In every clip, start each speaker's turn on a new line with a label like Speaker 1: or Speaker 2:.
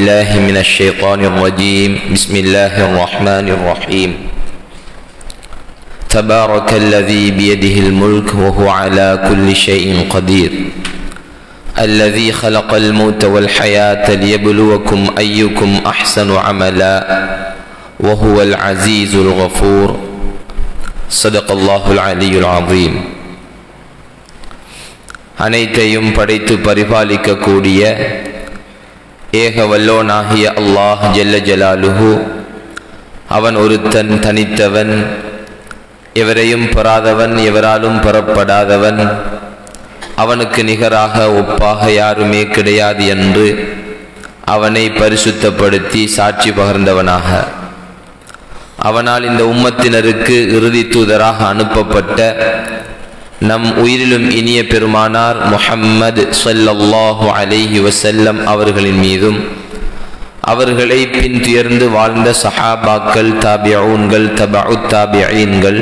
Speaker 1: الله من الشيطان الرجيم بسم الله الرحمن الرحيم تبارك الذي بيده الملك وهو على كل شيء قدير الذي خلق الموت والحياة ليبلوكم أيكم أحسن عملا وهو العزيز الغفور صدق الله العلي العظيم. அனைத்தையும் படைத்து பரிபாலிக்க கூடிய ஏக வல்லோனாகிய அல்லாஹ் ஜல்ல ஜலாலுஹு அவன் ஒருத்தன் தனித்தவன், எவரையும் பெறாதவன், எவராலும் பெறப்படாதவன், அவனுக்கு நிகராக ஒப்பாக யாருமே கிடையாது என்று அவனை பரிசுத்தப்படுத்தி சாட்சி பகர்ந்தவனாக அவனால் இந்த உம்மத்தினருக்கு இறுதி தூதராக அனுப்பப்பட்ட நம் உயிரிலும் இனிய பெருமானார் முஹம்மது ஸல்லல்லாஹு அலைஹி வஸல்லம் அவர்களின் மீதும் அவர்களை பின்துயர்ந்து வாழ்ந்த சஹாபாக்கள், தாபிஊன்கள், தபஉத் தாபிஈன்கள்,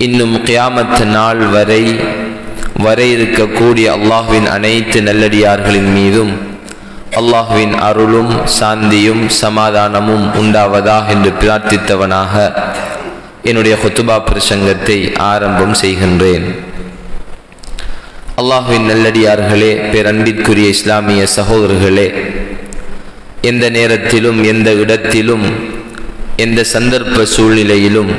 Speaker 1: இன்னும் கியாமத் நாள் வரை இருக்கக்கூடிய அல்லாஹ்வின் அனைத்து நல்லடியார்களின் மீதும் அல்லாஹ்வின் அருளும் சாந்தியும் சமாதானமும் உண்டாவதாக என்று பிரார்த்தித்தவனாக என்னுடைய குத்துபா பிரசங்கத்தை ஆரம்பம் செய்கின்றேன். அல்லாஹ்வின் நல்லடியார்களே, பேரன்பிற்குரிய இஸ்லாமிய சகோதரர்களே, எந்த நேரத்திலும் எந்த இடத்திலும் எந்த சந்தர்ப்ப சூழ்நிலையிலும்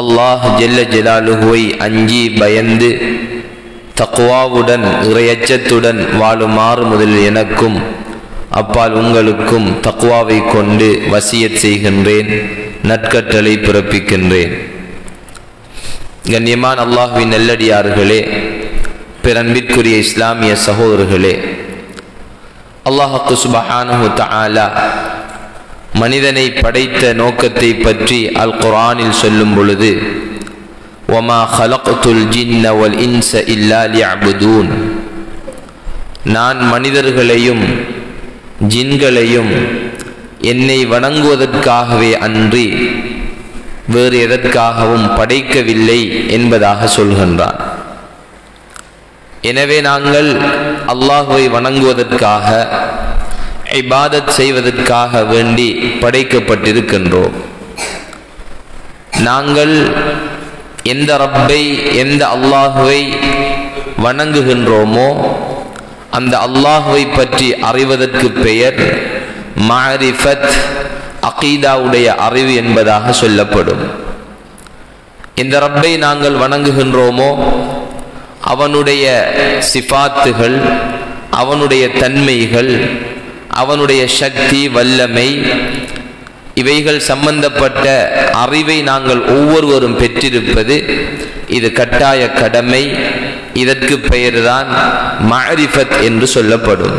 Speaker 1: அல்லாஹ் ஜல்ல ஜலாலுஹுவை அஞ்சி பயந்து தக்வாவுடன் இறையச்சத்துடன் வாழுமாறு முதலில் எனக்கும் அப்பால் உங்களுக்கும் தக்வாவை கொண்டு வசியத் செய்கின்றேன், நற்கட்டளை பிறப்பிக்கின்றேன். கண்ணியமான அல்லாஹ்வின் நல்லடியார்களே, பேரன்பிற்குரிய இஸ்லாமிய சகோதரர்களே, அல்லாஹ் சுப்ஹானஹு தஆலா மனிதனை படைத்த நோக்கத்தை பற்றி அல் குர்ஆனில் சொல்லும் பொழுது வமா ஹலக்துல் ஜின்ன வல் இன்ஸ இல்லா லியஅ்புதூன், நான் மனிதர்களையும் ஜின்களையும் என்னை வணங்குவதற்காகவே அன்றி வேறு எதற்காகவும் படைக்கவில்லை என்பதாக சொல்கின்றான். எனவே நாங்கள் அல்லாஹ்வை வணங்குவதற்காக, இபாதத் செய்வதற்காக வேண்டி படைக்கப்பட்டிருக்கின்றோம். நாங்கள் எந்த ரப்பை, எந்த அல்லாஹ்வை வணங்குகின்றோமோ அந்த அல்லாஹ்வை பற்றி அறிவதற்கு பெயர் மஅரிஃபத், அகீதாவுடைய அறிவு என்பதாக சொல்லப்படும். இந்த ரப்பை நாங்கள் வணங்குகின்றோமோ அவனுடைய சிஃபாத்துகள், அவனுடைய தன்மைகள், அவனுடைய சக்தி, வல்லமை, இவைகள் சம்பந்தப்பட்ட அறிவை நாங்கள் ஒவ்வொருவரும் பெற்றிருப்பது இது கட்டாய கடமை. இதற்கு பெயர்தான் மஅரிஃபத் என்று சொல்லப்படும்.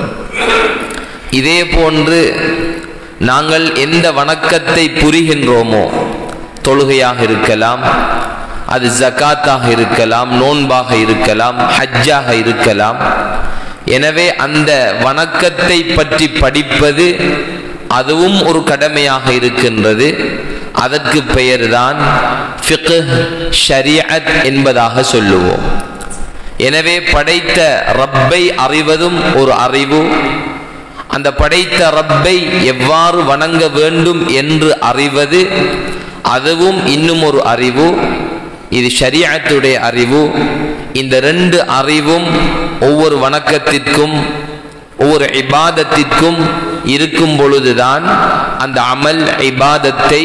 Speaker 1: இதே போன்று நாங்கள் எந்த வணக்கத்தை புரிகின்றோமோ, தொழுகையாக இருக்கலாம், அது ஜகாத்தாக இருக்கலாம், நோன்பாக இருக்கலாம், ஹஜ்ஜாக இருக்கலாம். எனவே அந்த வணக்கத்தை பற்றி படிப்பது அதுவும் ஒரு கடமையாக இருக்கின்றது. அதற்கு பெயர்தான் ஃபிக்ஹ், ஷரீஅத் என்பதாக சொல்லுவோம். எனவே படைத்த ரப்பை அறிவதும் ஒரு அறிவு, அந்த படைத்த ரப்பை எவ்வாறு வணங்க வேண்டும் என்று அறிவது அதுவும் இன்னும் ஒரு அறிவு. இது ஷரீஅத்துடைய அறிவு. இந்த ரெண்டு அறிவும் ஒவ்வொரு வணக்கத்திற்கும் ஒவ்வொரு இபாதத்திற்கும் இருக்கும் பொழுதுதான் அந்த அமல் இபாதத்தை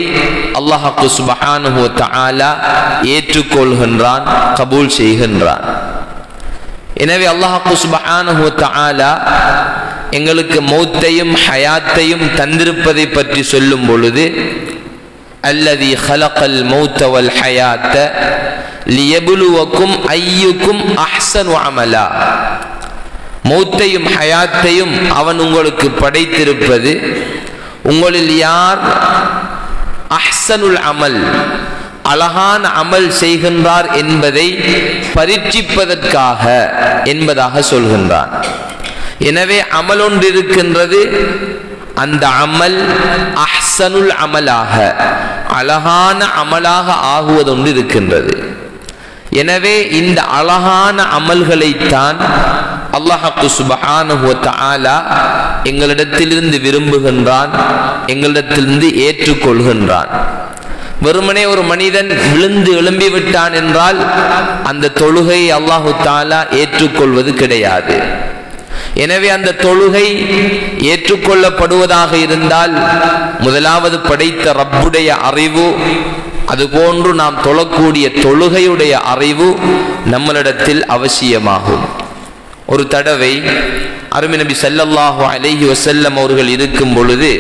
Speaker 1: அல்லாஹ் சுப்ஹானஹு வ தஆலா ஏற்றுக்கொள்கின்றான், கபூல் செய்கின்றான். எனவே அல்லாஹ் சுப்ஹானஹு வ தஆலா எங்களுக்கு மௌத்தையும் ஹயாத்தையும் தந்திருப்பதை பற்றி சொல்லும் பொழுது அல்லதி ஹலகல் மௌத்த வல் ஹயாத்த லியப்லுவக்கும் அய்யுக்கும் அஹ்ஸனு அமலா, மௌத்தையும் ஹயாத்தையும் அவன் உங்களுக்கு படைத்திருப்பது உங்களில் யார் அஹ்ஸனுல் அமல், அழகான அமல் செய்கின்றார் என்பதை பரீட்சிப்பதற்காக என்பதாக சொல்கின்றான். எனவே அமல் ஒன்று இருக்கின்றது, அந்த அமல் அஹ்ஸனுல் அமலாக, அழகான அமலாக ஆகுவதொன்று இருக்கின்றது. எனவே இந்த அழகான அமல்களைத்தான் அல்லாஹ் சுப்ஹானஹு வ தஆலா எங்களிடத்திலிருந்து விரும்புகின்றான், எங்களிடத்திலிருந்து ஏற்றுக்கொள்கின்றான். வெறுமனே ஒரு மனிதன் விழுந்து எழும்பி விட்டான் என்றால் அந்த தொழுகை அல்லாஹு தஆலா ஏற்றுக்கொள்வது கிடையாது. எனவே அந்த தொழுகை ஏற்றுக்கொள்ளப்படுவதாக இருந்தால் முதலாவது படைத்த ரப்புடைய அறிவு, அதுபோன்று நாம் தொழக்கூடிய தொழுகையுடைய அறிவு நம்மளிடத்தில் அவசியமாகும். ஒரு தடவை அருமை நபி ஸல்லல்லாஹு அலைஹி வஸல்லம் அவர்கள் இருக்கும் பொழுது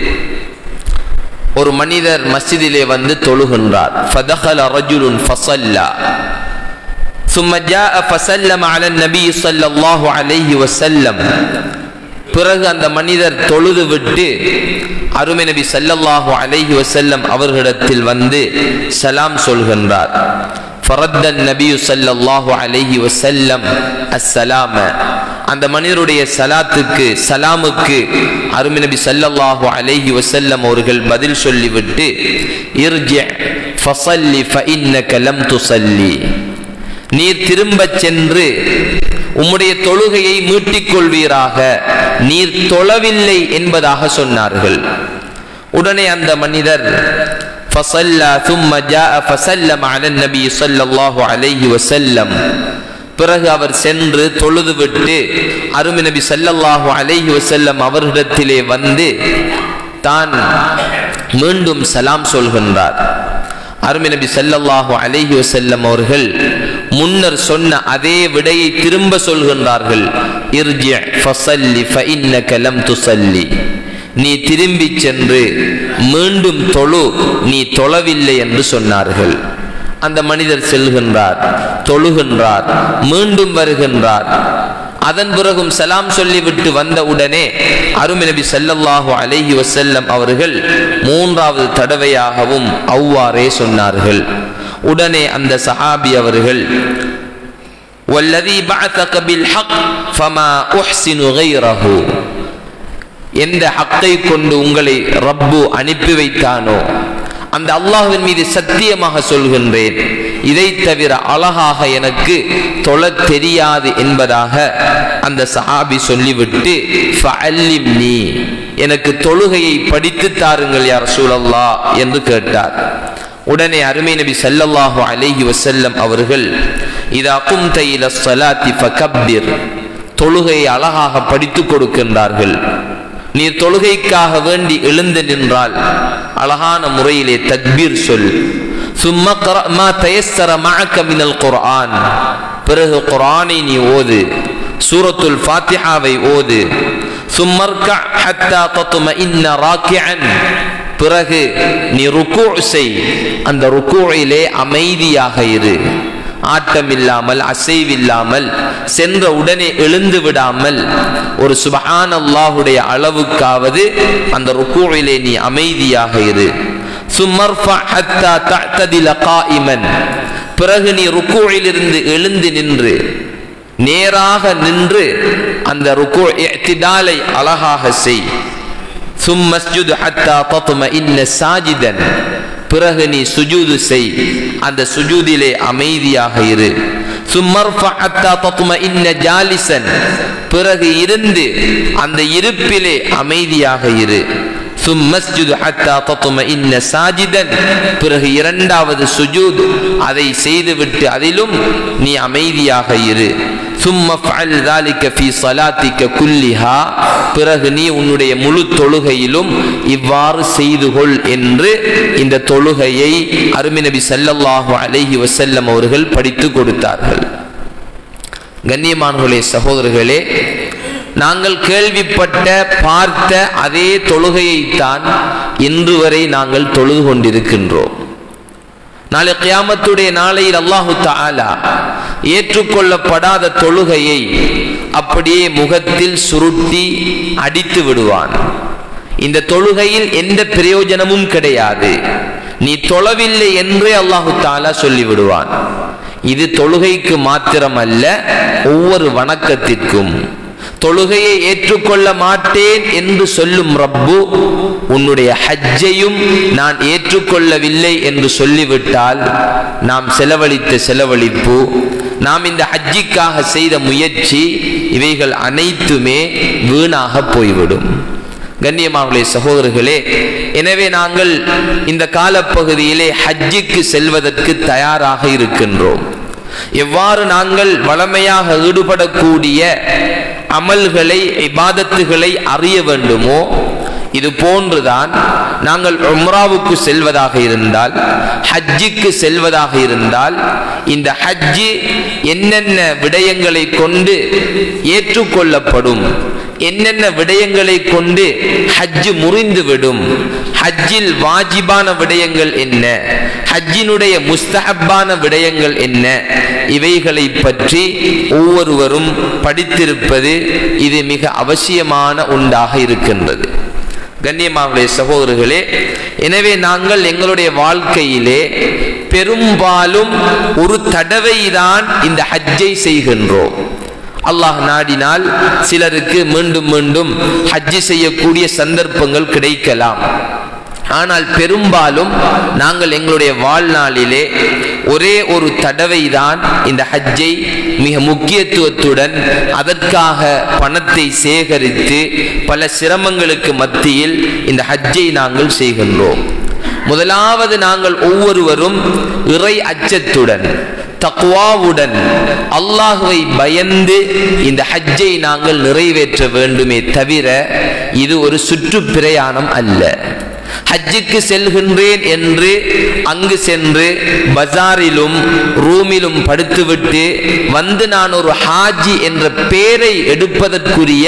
Speaker 1: ஒரு மனிதர் மஸ்ஜிதிலே வந்து தொழுகின்றார். ஃபதகல ரஜுலுன் ஃபஸல்லா ثم جاء فسلم على النبي صلى الله عليه وسلم. பிறகு அந்த மனிதர் தொழுது விட்டு அருமை நபி ஸல்லல்லாஹு அலைஹி வஸல்லம் அவர்களிடத்தில் வந்து சலாம் சொல்கின்றார். فرد النبي صلى الله عليه وسلم السلام. அந்த மனிதருடைய சலாமுக்கு அருமை நபி ஸல்லல்லாஹு அலைஹி வஸல்லம் அவர்கள் பதில் சொல்லிவிட்டு இர்ஜி ஃபஸல்லி ஃபஇன்னக லம் துஸல்லி, நீர் திரும்ப சென்று உம்முடைய தொழுகையை மீட்டிக் கொள்வீராக, நீர் தொழவில்லை என்பதாக சொன்னார்கள். உடனே அந்த மனிதர் ஃபஸல்லா ثم جاء فسلم على النبي صلى الله عليه وسلم. பிறகு அவர் சென்று தொழுதுவிட்டு அருமை நபி ஸல்லல்லாஹு அலைஹி வஸல்லம் அவர்களிடத்திலே வந்து தான் மீண்டும் சலாம் சொல்கின்றார். அருமை நபி ஸல்லல்லாஹு அலைஹி வஸல்லம் அவர்கள் முன்னர் சொன்ன அதே விடையை திரும்ப சொல்கின்றார்கள். இர்ஜி ஃபஸல்லி ஃபஇன்னக லம் துஸல்லி, நீ திரும்பி சென்று மீண்டும் தொழு, நீ தொழவில்லை என்று சொன்னார்கள். அந்த மனிதர் செல்கின்றார், தொழுகின்றார், மீண்டும் வருகின்றார். அதன் பிறகும் சலாம் சொல்லிவிட்டு வந்த உடனே அருமை நபி ஸல்லல்லாஹு அலைஹி வஸல்லம் அவர்கள் மூன்றாவது தடவையாகவும் அவ்வாறே சொன்னார்கள். உடனே அந்த சஹாபி அவர்கள் வல்லதி பஅஸக பில் ஹக் ஃபமா உஹ்சினு கைரஹு, எந்த ஹக்கை கொண்டு உங்களை ரப்பு அனுப்பி வைத்தானோ அந்த அல்லாஹ்வின் மீது சத்தியமாக சொல்கின்றேன், இதை தவிர அழகாக எனக்கு தொழ தெரியாது என்பதாக அந்த சஹாபி சொல்லிவிட்டு ஃபஅல்லிம்னி, எனக்கு தொழுகையை படித்து தாருங்கள் யா ரசூலல்லாஹ் என்று கேட்டார். உடனே அருமை நபி ஸல்லல்லாஹு அலைஹி வஸல்லம் அவர்கள் இதா கும்த இலா ஸலாத்தி ஃபகப்பிர், தொழுகையை அழகாக படித்து கொடுக்கின்றார்கள். நீ தொழுகைக்காக வேண்டி எழுந்து நின்றால் அழகான முறையிலே தக்பீர் சொல். சும்ம க்ரா மா தயஸ்ஸர மஅக மினல் குர்ஆன், பிறகு குர்ஆனை நீ ஓது, சூரத்துல் ஃபாத்திஹாவை ஓது. சும்ம ர்கஅ ஹத்தா தத்மஇன்ன ராக்கிஅன், பிறகு நீ ருக்கூ செய், அந்த ருக்கூஇலே அமைதியாக இரு, ஆட்டமில்லாமல் அசைவில்லாமல் சென்ற உடனே எழுந்து விடாமல் ஒரு சுப்ஹானல்லாஹுடைய அளவுக்காவது அந்த ருக்கூஇலே நீ அமைதியாக இரு. சும்மர்ஃபா ஹத்தா தஅ்ததில காயிமன், பிறகு நீ ருக்கூஇலிருந்து எழுந்து நின்று நேராக நின்று அந்த ருக்கூ இஅ்திதாலை அழகாக செய். சும்மஸ்ஜுத் ஹத்தா தத்மஇன்ன சாஜிதன், பிறகு நீ சுஜூது செய், அந்த சுஜூதிலே அமைதியாக இரு. சும்மர்ஃபா ஹத்தா தத்மஇன்ன ஜாலிசன், பிறகு இருந்து அந்த இருப்பிலே அமைதியாக இரு. சும்மஸ்ஜுத் ஹத்தா தத்மஇன்ன சாஜிதன், பிறகு இரண்டாவது சுஜூத், அதை செய்துவிட்டு அதிலும் நீ அமைதியாக இரு. சும்ம ஃபஅல் ذلك في صلاتك كلها, பிறகு நீ உன்னுடைய முழு தொழுகையிலும் இவ்வாறு செய்து கொள் என்று இந்த தொழுகையை அருமை நபி ஸல்லல்லாஹு அலைஹி வஸல்லம் அவர்கள் படித்து கொடுத்தார்கள். கண்ணியமானவர்களே, சகோதரர்களே, நாங்கள் கேள்விப்பட்ட பார்த்த அதே தொழுகையைத்தான் இன்று வரை நாங்கள் தொழுது கொண்டிருக்கின்றோம். நாளை கியாமத்துடைய நாளையில் அல்லாஹு தஆலா ஏற்றுக்கொள்ளப்படாத தொழுகையை அப்படியே முகத்தில் சுருட்டி அடித்து விடுவான். இந்த தொழுகையில் எந்த பிரயோஜனமும் கிடையாது, நீ தொழவில்லை என்றே அல்லாஹு தஆலா சொல்லிவிடுவான். இது தொழுகைக்கு மாத்திரமல்ல, ஒவ்வொரு வணக்கத்திற்கும் தொழுகையை ஏற்றுக்கொள்ள மாட்டேன் என்று சொல்லும் ரப்பு உன்னுடைய ஹஜ்ஜையும் நான் ஏற்றுக்கொள்ளவில்லை என்று சொல்லிவிட்டால் நாம் செலவழித்த செலவழிப்பு, நாம் இந்த ஹஜ்ஜிக்காக செய்த முயற்சி, இவைகள் அனைத்துமே வீணாக போய்விடும். கண்ணியமானவர்களே, சகோதரர்களே, எனவே நாங்கள் இந்த காலப்பகுதியிலே ஹஜ்ஜிக்கு செல்வதற்கு தயாராக இருக்கின்றோம். எவ்வாறு நாங்கள் வளமையாக ஈடுபடக்கூடிய அமல்களை, இபாதத்துகளை அறிய வேண்டுமோ, இது போன்றுதான் நாங்கள் உம்ராவுக்கு செல்வதாக இருந்தால், ஹஜ்ஜிக்கு செல்வதாக இருந்தால், இந்த ஹஜ்ஜி என்னென்ன விடயங்களை கொண்டு ஏற்றுக்கொள்ளப்படும், என்னென்ன விடயங்களை கொண்டு ஹஜ்ஜு முறிந்துவிடும், ஹஜ்ஜில் வாஜிபான விடயங்கள் என்ன, ஹஜ்ஜினுடைய முஸ்தஹப்பான விடயங்கள் என்ன, இவைகளை பற்றி ஒவ்வொருவரும் படித்திருப்பது இது மிக அவசியமான ஒன்றாக இருக்கின்றது. கண்ணியமானவர்களே, சகோதரர்களே, எனவே நாங்கள் எங்களுடைய வாழ்க்கையிலே பெரும்பாலும் ஒரு தடவைதான் இந்த ஹஜ்ஜை செய்கின்றோம். அல்லாஹ் நாடினால் சிலருக்கு மீண்டும் மீண்டும் ஹஜ்ஜி செய்யக்கூடிய சந்தர்ப்பங்கள் கிடைக்கலாம். ஆனால் பெரும்பாலும் நாங்கள் எங்களுடைய வாழ்நாளிலே ஒரே ஒரு தடவை தான் இந்த ஹஜ்ஜை மிக முக்கியத்துவத்துடன் அதற்காக பணத்தை சேகரித்து பல சிரமங்களுக்கு மத்தியில் இந்த ஹஜ்ஜை நாங்கள் செய்கின்றோம். முதலாவது நாங்கள் ஒவ்வொருவரும் இறை அச்சத்துடன், தக்வாவுடன், அல்லாஹ்வை பயந்து இந்த ஹஜ்ஜை நாங்கள் நிறைவேற்ற வேண்டுமே தவிர இது ஒரு சுற்றுப்பிரயாணம் அல்ல. ஹஜ்ஜுக்கு செல்கின்றேன் என்று அங்கு சென்று பஜாரிலும் ரூமிலும் படுத்துவிட்டு வந்து நான் ஒரு ஹாஜி என்ற பெயரை எடுப்பதற்குரிய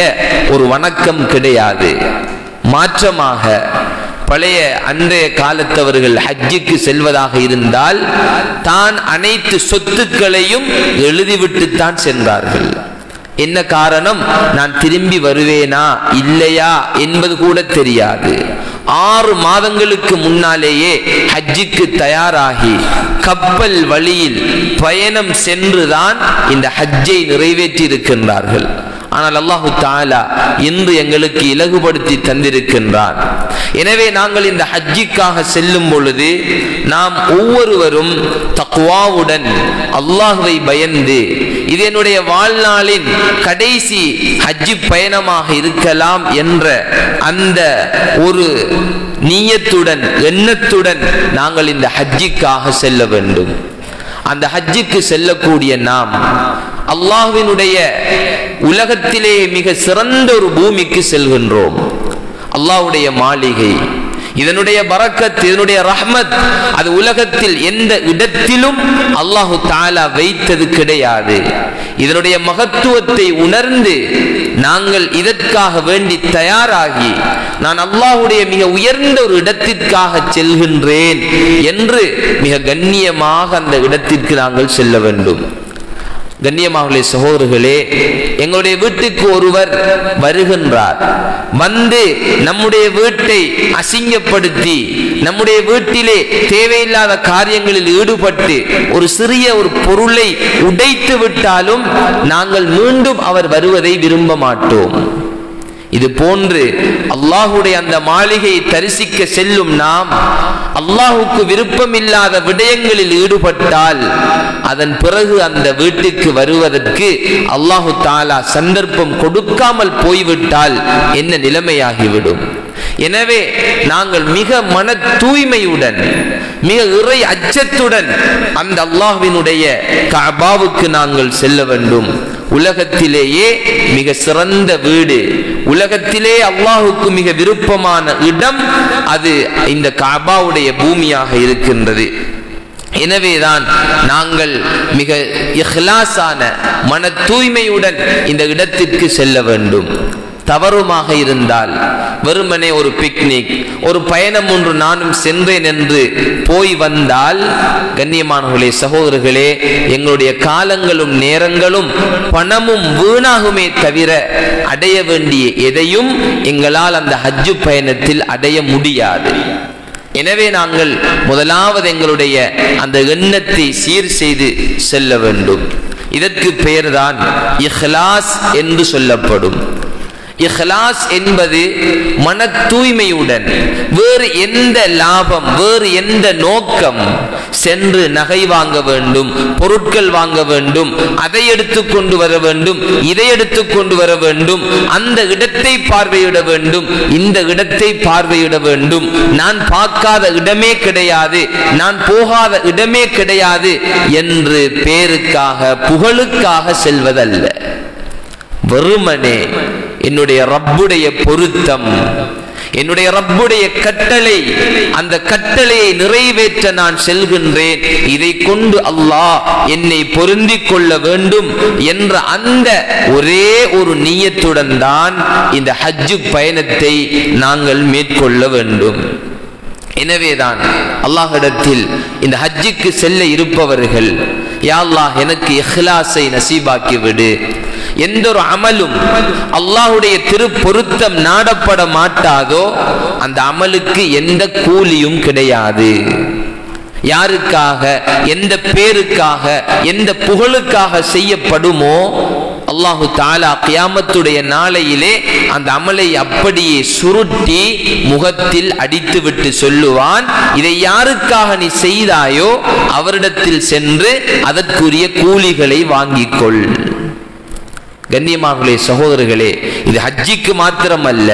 Speaker 1: ஒரு வணக்கம் கிடையாது. மாற்றமாக பழைய அன்றைய காலத்தவர்கள் ஹஜ்ஜுக்கு செல்வதாக இருந்தால் தான் அனைத்து சொத்துக்களையும் எழுதிவிட்டுத்தான் சென்றார்கள். என்ன காரணம்? நான் திரும்பி வருவேனா இல்லையா என்பது கூட தெரியாது. 6 மாதங்களுக்கு முன்னாலேயே ஹஜ்ஜுக்கு தயாராகி கப்பல் வழியில் பயணம் சென்றுதான் இந்த ஹஜ்ஜை நிறைவேற்றி இருக்கின்றார்கள். ஆனால் அல்லாஹு தஆலா இன்று எங்களுக்கு இலகுபடுத்தி தந்திருக்கின்றான். எனவே நாங்கள் இந்த ஹஜ்ஜிக்காக செல்லும் பொழுது நாம் ஒவ்வொருவரும் தக்வாவுடன், அல்லாஹ்வை பயந்து, இது என்னுடைய வாழ்நாளின் கடைசி ஹஜ்ஜி பயணமாக இருக்கலாம் என்ற அந்த ஒரு நியத்துடன், எண்ணத்துடன் நாங்கள் இந்த ஹஜ்ஜிக்காக செல்ல வேண்டும். அந்த ஹஜ்ஜுக்கு செல்லக்கூடிய நாம் அல்லாஹ்வினுடைய உலகத்திலே மிக சிறந்த ஒரு பூமிக்கு செல்கின்றோம். அல்லாஹ்வுடைய மாளிகை, இதனுடைய பரக்கத், இதனுடைய ரஹ்மத் அது உலகத்தில் எந்த இடத்திலும் அல்லாஹு தஆலா வைத்தது கிடையாது. இதனுடைய மகத்துவத்தை உணர்ந்து நாங்கள் இதற்காக வேண்டி தயாராகி நான் அல்லாஹ்வுடைய மிக உயர்ந்த ஒரு இடத்திற்காக செல்கின்றேன் என்று மிக கண்ணியமாக அந்த இடத்திற்கு நாங்கள் செல்ல வேண்டும். கண்ணியமானவர்களே, சகோதரர்களே, எங்களுடைய வீட்டுக்கு ஒருவர் வருகின்றார். வந்து நம்முடைய வீட்டை அசிங்கப்படுத்தி, நம்முடைய வீட்டிலே தேவையில்லாத காரியங்களில் ஈடுபட்டு ஒரு சிறிய ஒரு பொருளை உடைத்து விட்டாலும் நாங்கள் மீண்டும் அவர் வருவதை விரும்ப மாட்டோம். இது போன்று அல்லாஹ்வுடைய அந்த மாளிகையை தரிசிக்க செல்லும் நாம் அல்லாஹ்வுக்கு விருப்பமில்லாத விடயங்களில் ஈடுபட்டால் அதன் பிறகு அந்த வீட்டுக்கு வருவதற்கு அல்லாஹு தஆலா சந்தர்ப்பம் கொடுக்காமல் போய்விட்டால் என்ன நிலைமையாகிவிடும்? எனவே நாங்கள் மிக மன தூய்மையுடன், மிக இறை அச்சத்துடன் அந்த அல்லாஹ்வினுடைய கஅபாவுக்கு நாங்கள் செல்ல வேண்டும். உலகத்திலேயே மிக சிறந்த வீடு, உலகத்திலே அல்லாஹுக்கு மிக விருப்பமான இடம் அது இந்த கஅபாவுடைய பூமியாக இருக்கின்றது. எனவேதான் நாங்கள் மிக இஹ்லாஸான மன தூய்மையுடன் இந்த இடத்திற்கு செல்ல வேண்டும். தவறுமாக இருந்தால் வெறுமனே ஒரு பிக்னிக், ஒரு பயணம் ஒன்று நானும் சென்றேன் என்று போய் வந்தால், கண்ணியமானவர்களே, சகோதரர்களே, எங்களுடைய காலங்களும் நேரங்களும் பணமும் வீணாகுமே தவிர அடைய வேண்டிய எதையும் எங்களால் அந்த ஹஜ்ஜு பயணத்தில் அடைய முடியாது. எனவே நாங்கள் முதலாவது எங்களுடைய அந்த எண்ணத்தை சீர் செய்து செல்ல வேண்டும். இதற்கு பெயர்தான் இஹ்லாஸ் என்று சொல்லப்படும். இஹ்லாஸ் என்பது மன தூய்மையுடன், வேறு எந்த லாபம், வேறு எந்த நோக்கம், சென்று நகை வாங்க வேண்டும், பொருட்கள் வாங்க வேண்டும், அதை எடுத்துக் கொண்டு வர வேண்டும், இதை எடுத்துக் கொண்டு வர வேண்டும், அந்த இடத்தை பார்வையிட வேண்டும், இந்த இடத்தை பார்வையிட வேண்டும், நான் பார்க்காத இடமே கிடையாது, நான் போகாத இடமே கிடையாது என்று பேருக்காக புகழுக்காக செல்வதல்ல. வெறுமனே என்னுடைய ரப்புடைய பொருத்தம், என்னுடைய ரப்புடைய கட்டளை, அந்த கட்டளையை நிறைவேற்ற நான் செல்கின்றேன், இதை கொண்டு அல்லாஹ் என்னை பொருந்திக் கொள்ள வேண்டும் என்ற அந்த ஒரே ஒரு நியத்துடன் தான் இந்த ஹஜ் பயணத்தை நாங்கள் மேற்கொள்ள வேண்டும். எனவேதான் அல்லாஹ்விடத்தில் இந்த ஹஜ்ஜுக்கு செல்ல இருப்பவர்கள், யா அல்லாஹ் எனக்கு இஹ்லாஸை நசீபாக்கி விடு. எந்த ஒரு அமலும் அல்லாஹ்வுடைய திருப்பொருத்தம் நாடப்பட மாட்டாதோ அந்த அமலுக்கு எந்த கூலியும் கிடையாது. யாருக்காக, எந்த பேருக்காக, எந்த புகழுக்காக செய்யப்படுமோ அல்லாஹு தஆலா கியாமத்துடைய நாளையிலே அந்த அமலை அப்படியே சுருட்டி முகத்தில் அடித்துவிட்டு சொல்லுவான், இதை யாருக்காக நீ செய்தாயோ அவரிடத்தில் சென்று அதற்குரிய கூலிகளை வாங்கிக்கொள். கண்ணியமானவர்களே, சகோதரர்களே, இது ஹஜ்ஜிக்கு மாத்திரம் அல்ல,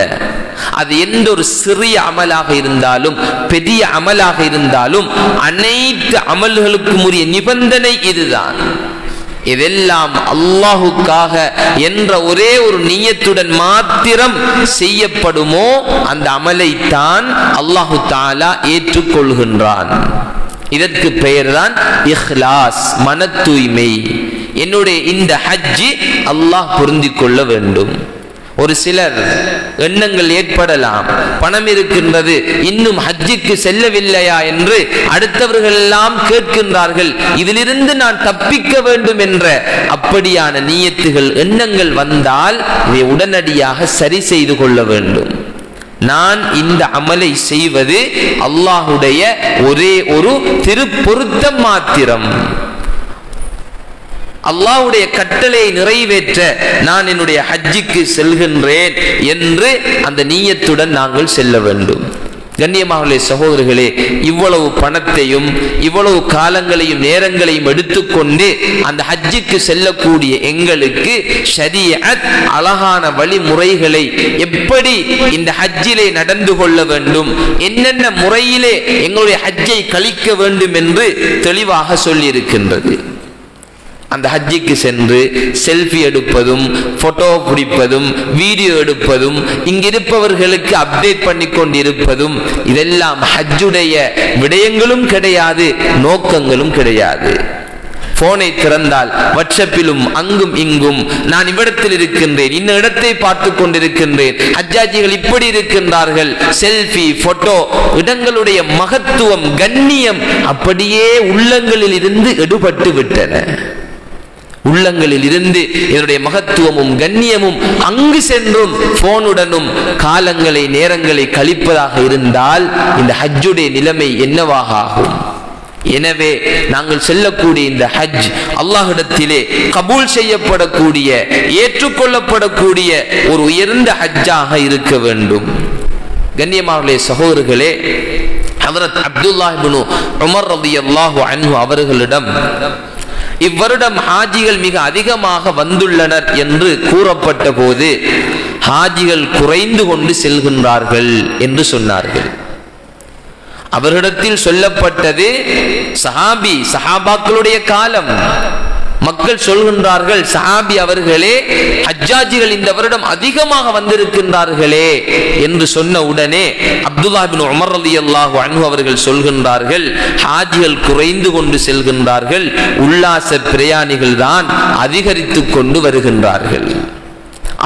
Speaker 1: அது எந்த ஒரு சிறிய அமலாக இருந்தாலும் பெரிய அமலாக இருந்தாலும் அனைத்து அமல்களுக்கும் உரிய நிபந்தனை இதுதான். இதெல்லாம் அல்லாஹுக்காக என்ற ஒரே ஒரு நியத்துடன் மாத்திரம் செய்யப்படுமோ அந்த அமலை தான் அல்லாஹு தஆலா ஏற்றுக்கொள்கின்றான். இதற்கு பெயர்தான் இஹ்லாஸ், மன தூய்மை. என்னுடைய இந்த ஹஜ்ஜி அல்லாஹ் பொருந்திக் கொள்ள வேண்டும். ஒரு சிலர் எண்ணங்கள் ஏற்படலாம், பணம் இருக்கின்றது, இன்னும் ஹஜ்ஜுக்கு செல்லவில்லையா என்று அடுத்தவர்கள் எல்லாம் கேட்கின்றார்கள், இதிலிருந்து நான் தப்பிக்க வேண்டும் என்ற அப்படியான நியத்துகள், எண்ணங்கள் வந்தால் இதை உடனடியாக சரி செய்து கொள்ள வேண்டும். நான் இந்த அமலை செய்வது அல்லாஹுடைய ஒரே ஒரு திருப்பொருத்தம் மாத்திரம், அல்லாஹ்வுடைய கட்டளையை நிறைவேற்ற நான் என்னுடைய ஹஜ்ஜுக்கு செல்கின்றேன் என்று அந்த நியத்துடன் நாங்கள் செல்ல வேண்டும். கண்ணியமானவர்களே, சகோதரர்களே, இவ்வளவு பணத்தையும் இவ்வளவு காலங்களையும் நேரங்களையும் எடுத்துக்கொண்டு அந்த ஹஜ்ஜுக்கு செல்லக்கூடிய எங்களுக்கு ஷரீஅத் அழகான வழிமுறைகளை எப்படி இந்த ஹஜ்ஜிலே நடந்து கொள்ள வேண்டும், என்னென்ன முறையிலே எங்களுடைய ஹஜ்ஜை கழிக்க வேண்டும் என்று தெளிவாக சொல்லி இருக்கின்றது. அந்த ஹஜ்ஜிக்கு சென்று செல்ஃபி எடுப்பதும், போட்டோ பிடிப்பதும், வீடியோ எடுப்பதும், இங்கிருப்பவர்களுக்கு அப்டேட் பண்ணி கொண்டிருப்பதும், இதெல்லாம் ஹஜ்ஜுடைய விடயங்களும் கிடையாது, நோக்கங்களும் கிடையாது. போனை திறந்தால் வாட்ஸ்அப்பிலும் அங்கும் இங்கும் நான் இவ்விடத்தில் இருக்கின்றேன், இந்த இடத்தை பார்த்து கொண்டிருக்கின்றேன், ஹஜ்ஜாஜிகள் இப்படி இருக்கின்றார்கள், செல்ஃபி, போட்டோ, இடங்களுடைய மகத்துவம், கண்ணியம் அப்படியே உள்ளங்களில் இருந்து எடுபட்டு விட்டன. உள்ளங்களில் இருந்து என்னுடைய மகத்துவமும் கண்ணியமும் அங்கு சென்றும் போனுடனும் காலங்களை நேரங்களை கழிப்பதாக இருந்தால் இந்த ஹஜ்ஜுடைய நிலைமை என்னவாக ஆகும்? எனவே நாங்கள் செல்லக்கூடிய இந்த ஹஜ் அல்லாஹ்விடத்திலே கபூல் செய்யப்படக்கூடிய, ஏற்றுக்கொள்ளப்படக்கூடிய ஒரு உயர்ந்த ஹஜ்ஜாக இருக்க வேண்டும். கண்ணியமானவர்களே, சகோதரர்களே, ஹஜ்ரத் அப்துல்லாஹ் இப்னு உமர் ரலியல்லாஹு அன்ஹு அவர்களிடம் இவ்வருடம் ஹாஜிகள் மிக அதிகமாக வந்துள்ளனர் என்று கூறப்பட்ட போது ஹாஜிகள் குறைந்து கொண்டு செல்கின்றார்கள் என்று சொன்னார்கள். அவரிடத்தில் சொல்லப்பட்டது சஹாபாக்களுடைய காலம். மக்கள் சொல்கின்றார்கள், சஹாபி அவர்களே, ஹஜ்ஜாஜிகள் இந்த வருடம் அதிகமாக வந்திருக்கின்றார்களே என்று சொன்ன உடனே அப்துல்லாஹ் இப்னு உமர் ரலியல்லாஹு அன்ஹு அவர்கள் சொல்கின்றார்கள், ஹாஜிகள் குறைந்து கொண்டு செல்கின்றார்கள், உல்லாச பிரயாணிகள் தான் அதிகரித்து கொண்டு வருகின்றார்கள்.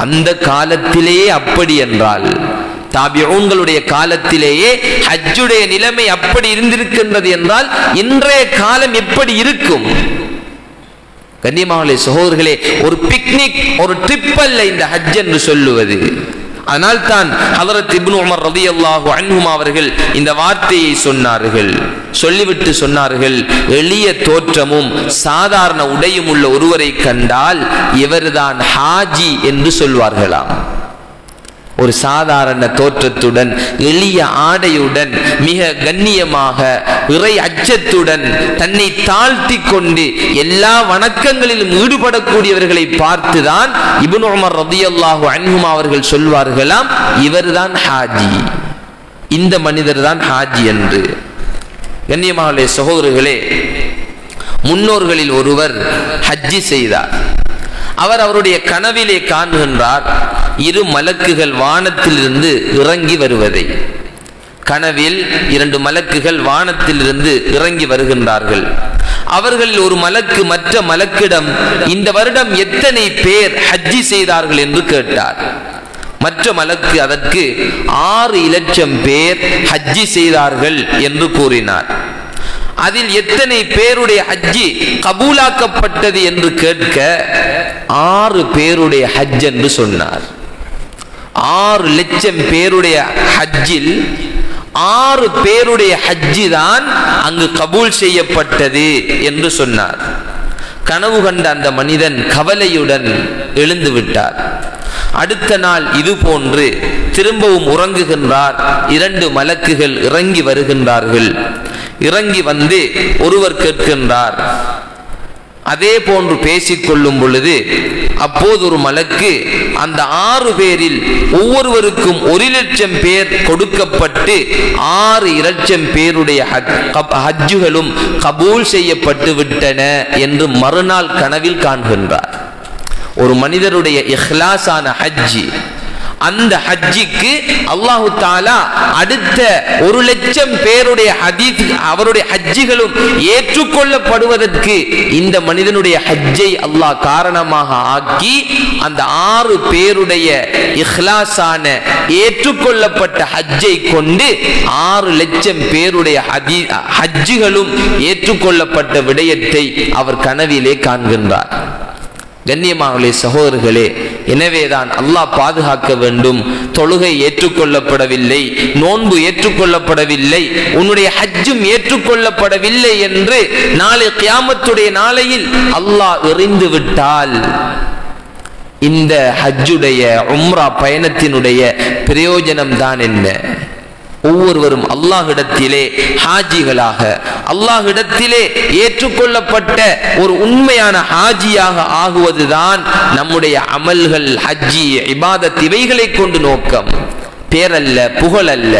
Speaker 1: அந்த காலத்திலேயே அப்படி என்றால் தாபிஊன்களுடைய காலத்திலேயே ஹஜ்ஜுடைய நிலைமை அப்படி இருந்திருக்கின்றது என்றால் இன்றைய காலம் எப்படி இருக்கும்? கண்ணியமானவர்களே, சகோதரர்களே, ஒரு பிக்னிக், ஒரு ட்ரிப் அல்ல இந்த ஹஜ் என்று சொல்லுவது. அதனால் தான் ஹஜ்ரத் இப்னு உமர் ரலியல்லாஹு அன்ஹுமா அவர்கள் இந்த வார்த்தையை சொன்னார்கள். சொல்லிவிட்டு சொன்னார்கள், எளிய தோற்றமும் சாதாரண உடையும் உள்ள ஒருவரை கண்டால் இவர்தான் ஹாஜி என்று சொல்வார்களாம். ஒரு சாதாரண தோற்றத்துடன் எளிய ஆடையுடன் மிக கண்ணியமாக இறை அச்சத்துடன் தன்னை தாழ்த்தி கொண்டு எல்லா வணக்கங்களிலும் ஈடுபடக்கூடியவர்களை பார்த்துதான் இப்னு உமர் ரலியல்லாஹு அன்ஹுமா அவர்கள் சொல்வார்களாம், இவர்தான் ஹாஜி, இந்த மனிதர் தான் ஹாஜி என்று. கண்ணியமான சகோதரர்களே, முன்னோர்களில் ஒருவர் ஹஜ்ஜி செய்தார். அவர் அவருடைய கனவிலே காண்கின்றார், இரு மலக்குகள் வானத்திலிருந்து இறங்கி வருவதை. கனவில் 2 மலக்குகள் வானத்திலிருந்து இறங்கி வருகின்றார்கள். அவர்களில் ஒரு மலக்கு மற்ற மலக்கிடம் இந்த வருடம் எத்தனை பேர் ஹஜ்ஜி செய்தார்கள் என்று கேட்டார். மற்ற மலக்கு அதற்கு 6 லட்சம் பேர் ஹஜ்ஜி செய்தார்கள் என்று கூறினார். அதில் எத்தனை பேருடைய ஹஜ்ஜி கபூலாக்கப்பட்டது என்று கேட்க 6 பேருடைய ஹஜ் என்று சொன்னார். 6 லட்சம் பேருடைய ஹஜ்ஜில் 6 பேருடைய ஹஜ்ஜி தான் அங்கு கபூல் செய்யப்பட்டது என்று சொன்னார். கனவு கண்ட அந்த மனிதன் கவலையுடன் எழுந்து விட்டார். அடுத்த நாள் இது போன்று திரும்பவும் உறங்குகின்றார். 2 மலக்குகள் இறங்கி வருகின்றார்கள். இறங்கி வந்து ஒருவர் கேட்கின்றார். அதே போன்று பேசிக்கொள்ளும் பொழுது அப்போது ஒரு மலக்கு அந்த 6 பேரில் ஒவ்வொருவருக்கும் 1 லட்சம் பேர் கொடுக்கப்பட்டு 6 லட்சம் பேருடைய ஹஜ்ஜுகளும் கபூல் செய்யப்பட்டு விட்டன என்று மறுநாள் கனவில் காண்கின்றார். ஒரு மனிதருடைய இஹ்லாஸான ஹஜ்ஜி, அந்த ஹஜ்ஜிக்கு அல்லாஹு தஆலா அடுத்த 1 லட்சம் பேருடைய அவருடைய ஹஜ்ஜிகளும் ஏற்றுக்கொள்ளப்படுவதற்கு இந்த மனிதனுடைய ஹஜ்ஜை அல்லாஹ் காரணமாக ஆக்கி அந்த 6 பேருடைய இஹ்லாஸான ஏற்றுக்கொள்ளப்பட்ட ஹஜ்ஜை கொண்டு 6 லட்சம் பேருடைய ஹஜ்ஜிகளும் ஏற்றுக்கொள்ளப்பட்ட விடயத்தை அவர் கனவிலே காண்கின்றார். கண்ணியமானவர்களே, சகோதரர்களே, எனவேதான் அல்லாஹ் பாதுகாக்க வேண்டும். தொழுகை ஏற்றுக்கொள்ளப்படவில்லை, நோன்பு ஏற்றுக்கொள்ளப்படவில்லை, உன்னுடைய ஹஜ்ஜும் ஏற்றுக்கொள்ளப்படவில்லை என்று நாளை கியாமத்துடைய நாளையில் அல்லாஹ் எறிந்து விட்டால் இந்த ஹஜ்ஜுடைய உம்ரா பயணத்தினுடைய பிரயோஜனம் தான் என்ன? ஒவ்வொருவரும் அல்லாஹ்விடத்திலே ஹாஜிகளாக, அல்லாஹ்விடத்திலே ஏற்றுக்கொள்ளப்பட்ட ஒரு உண்மையான ஹாஜியாக ஆகுவதுதான் நம்முடைய அமல்கள், ஹஜ்ஜி, இபாதத் இவைகளை கொண்டு நோக்கம். பேரல்ல, புகழல்ல.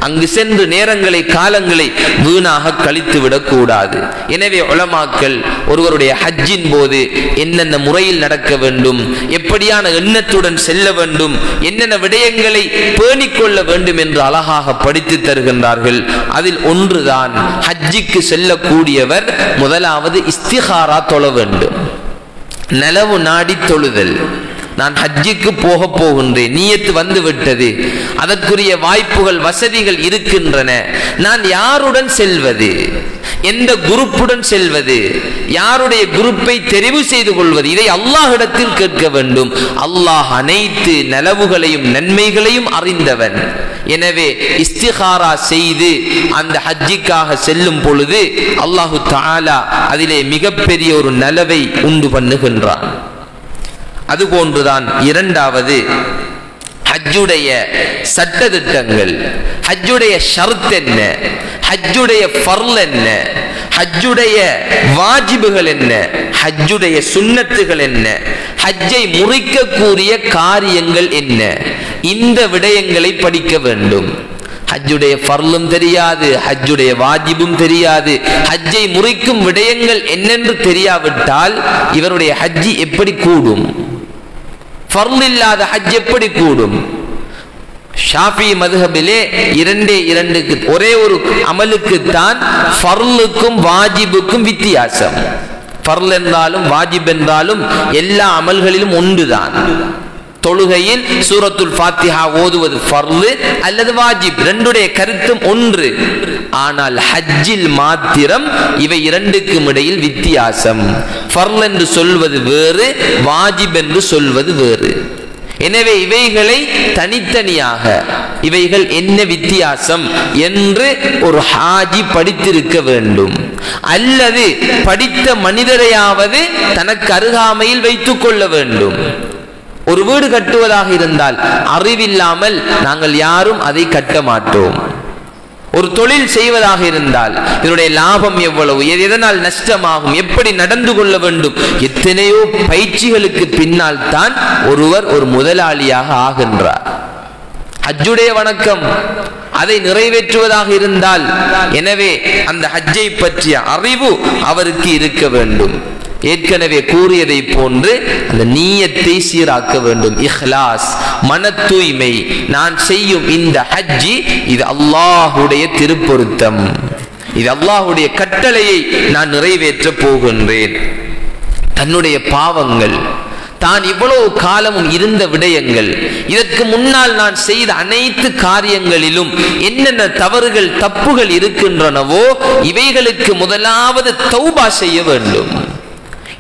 Speaker 1: அங்கு சென்று நேரங்களை காலங்களை வீணாக கழித்து விடக்கூடாது. எனவே உலமாக்கள் ஒருவருடைய ஹஜ்ஜின் போது என்னென்ன முறையில் நடக்க வேண்டும், எப்படியான எண்ணத்துடன் செல்ல வேண்டும், என்னென்ன விடயங்களை பேணிக்கொள்ள வேண்டும் என்று அழகாக படித்து தருகின்றார்கள். அதில் ஒன்றுதான் ஹஜ்ஜிக்கு செல்லக்கூடியவர் முதலாவது இஸ்திகாரா தொழ வேண்டும். நலவு நாடி தொழுதல். நான் ஹஜ்ஜிக்கு போகின்றேன், நியத்து வந்து விட்டது, அதற்குரிய வாய்ப்புகள் வசதிகள் இருக்கின்றன, நான் யாருடன் செல்வது, எந்த குரூப்புடன் செல்வது, யாருடைய குரூப்பை தெரிவு செய்து கொள்வது, இதை அல்லாஹ்விடத்தில் கேட்க வேண்டும். அல்லாஹ் அனைத்து நலவுகளையும் நன்மைகளையும் அறிந்தவன். எனவே இஸ்திகாரா செய்து அந்த ஹஜ்ஜிக்காக செல்லும் பொழுது அல்லாஹு தஆலா அதிலே மிகப்பெரிய ஒரு நலவை உண்டு பண்ணுகின்றான். அதுபோன்றுதான் இரண்டாவது ஹஜ்ஜுடைய சட்டதிட்டங்கள். ஹஜ்ஜுடைய ஷர்த் என்ன, ஹஜ்ஜுடைய ஃபர்ல் என்ன, ஹஜ்ஜுடைய வாஜிபுகள் என்ன, ஹஜ்ஜுடைய சுன்னத்துகள் என்ன, ஹஜ்ஜை முறிக்கக்கூடிய காரியங்கள் என்ன, இந்த விடயங்களை படிக்க வேண்டும். ஹஜ்ஜுடைய ஃபர்லும் தெரியாது, ஹஜ்ஜுடைய வாஜிபும் தெரியாது, ஹஜ்ஜை முறிக்கும் விடயங்கள் என்னென்று தெரியாவிட்டால் இவருடைய ஹஜ்ஜி எப்படி கூடும்? ஃபர்ல் இல்லாத ஹஜ் எப்படி கூடும்? ஷாஃபி மதுஹபிலே 2 ஒரே ஒரு அமலுக்கு தான் ஃபர்லுக்கும் வாஜிபுக்கும் வித்தியாசம். ஃபர்ல் என்றாலும் வாஜிப் என்றாலும் எல்லா அமல்களிலும் ஒன்றுதான். தொழுகையில் சூரத்துல் ஃபாத்திஹா ஓதுவது ஃபர்ல் அல்லது வாஜிப், ரெண்டுடைய கருத்தும் ஒன்று. ஆனால் ஹஜ்ஜில் மாத்திரம் இவை இரண்டுக்கும் இடையில் வித்தியாசம். ஃபர்ல் என்று சொல்வது வேறு, வாஜிப் என்று சொல்வது வேறு. எனவே இவைகளை தனித்தனியாக இவைகள் என்ன வித்தியாசம் என்று ஒரு ஹாஜி படித்திருக்க வேண்டும். அல்லது படித்த மனிதரையாவது தனக்கு அருகாமையில் வைத்துக் கொள்ள வேண்டும். ஒரு வீடு கட்டுவதாக இருந்தால் அறிவில்லாமல் நாங்கள் யாரும் அதை கட்ட மாட்டோம். ஒரு தொழில் செய்வதாக இருந்தால் இதனுடைய லாபம் எவ்வளவு, எதனால் நஷ்டமாகும், எப்படி நடந்து கொள்ள வேண்டும், எத்தனையோ பயிற்சிகளுக்கு பின்னால் தான் ஒருவர் ஒரு முதலாளியாக ஆகின்றார். ஹஜ்ஜுடைய வணக்கம் அதை நிறைவேற்றுவதாக இருந்தால் எனவே அந்த ஹஜ்ஜை பற்றிய அறிவு அவருக்கு இருக்க வேண்டும். ஏற்கனவே கூறியதை போன்று அந்த நீயத்தை சீராக்க வேண்டும். இஹ்லாஸ், மன தூய்மை. நான் செய்யும் இந்த ஹஜ்ஜி இது அல்லாஹுடைய திருப்பொருத்தம், இது அல்லாஹுடைய கட்டளையை நான் நிறைவேற்ற போகின்றேன். தன்னுடைய பாவங்கள், தான் இவ்வளவு காலமும் இருந்த விடயங்கள், இதற்கு முன்னால் நான் செய்த அனைத்து காரியங்களிலும் என்னென்ன தவறுகள் தப்புகள் இருக்கின்றனவோ இவைகளுக்கு முதலாவது தௌபா செய்ய வேண்டும்.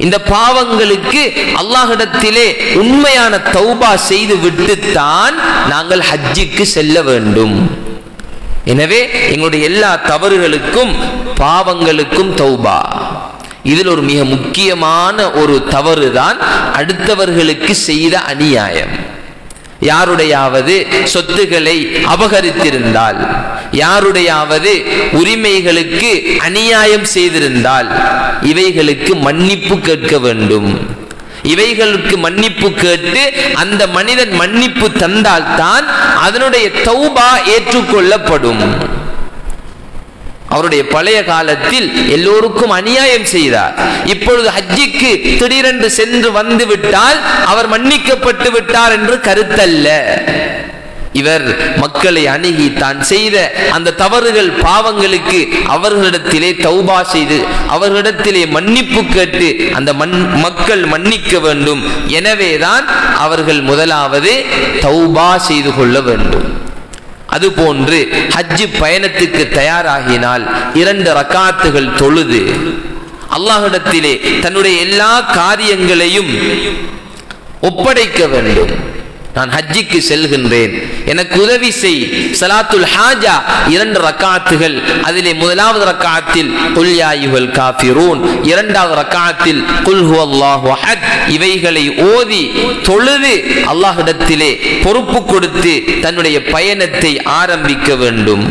Speaker 1: இந்த பாவங்களுக்கு அல்லாஹ்விடத்திலே உண்மையான தௌபா செய்து விட்டுத்தான் நாங்கள் ஹஜ்ஜுக்கு செல்ல வேண்டும். எனவே எங்களுடைய எல்லா தவறுகளுக்கும் பாவங்களுக்கும் தௌபா. இதில் ஒரு மிக முக்கியமான ஒரு தவறு தான் அடுத்தவர்களுக்கு செய்த அநியாயம். யாருடையாவது சொத்துக்களை அபகரித்திருந்தால், யாருடையாவது உரிமைகளுக்கு அநியாயம் செய்திருந்தால் இவைகளுக்கு மன்னிப்பு கேட்க வேண்டும். இவைகளுக்கு மன்னிப்பு கேட்டு அந்த மனிதன் மன்னிப்பு தந்தால்தான் அதனுடைய தௌபா ஏற்றுக்கொள்ளப்படும். அவருடைய பழைய காலத்தில் எல்லோருக்கும் அநியாயம் செய்தார். இப்பொழுது ஹஜ்ஜிக்கு திடீரென்று சென்று வந்து விட்டால் அவர் மன்னிக்கப்பட்டு விட்டார் என்று கருத்தல்ல. இவர் மக்களை அணுகி தான் செய்த அந்த தவறுகள் பாவங்களுக்கு அவர்களிடத்திலே தௌபா செய்து அவர்களிடத்திலே மன்னிப்பு கேட்டு அந்த மக்கள் மன்னிக்க வேண்டும். எனவேதான் அவர்கள் முதலாவது தௌபா செய்து கொள்ள வேண்டும். அதுபோன்று ஹஜ்ஜு பயணத்துக்கு தயாராகினால் 2 ரக்காத்துகள் தொழுது அல்லாஹ்விடத்திலே தன்னுடைய எல்லா காரியங்களையும் ஒப்படைக்க வேண்டும். நான் ஹஜ்ஜிக்கு செல்கின்றேன், எனக்கு உதவி செய். ஸலாத்துல் ஹாஜா 2 ரக்காத்துகள். அதிலே முதலாவது ரக்காத்தில் குல் யா அய்யுஹல் காஃபிரூன், இரண்டாவது ரக்காத்தில் குல் ஹுவல்லாஹு அஹத் இவைகளை ஓதி தொழுது அல்லாஹ்விடத்திலே பொறுப்பு கொடுத்து தன்னுடைய பயணத்தை ஆரம்பிக்க வேண்டும்.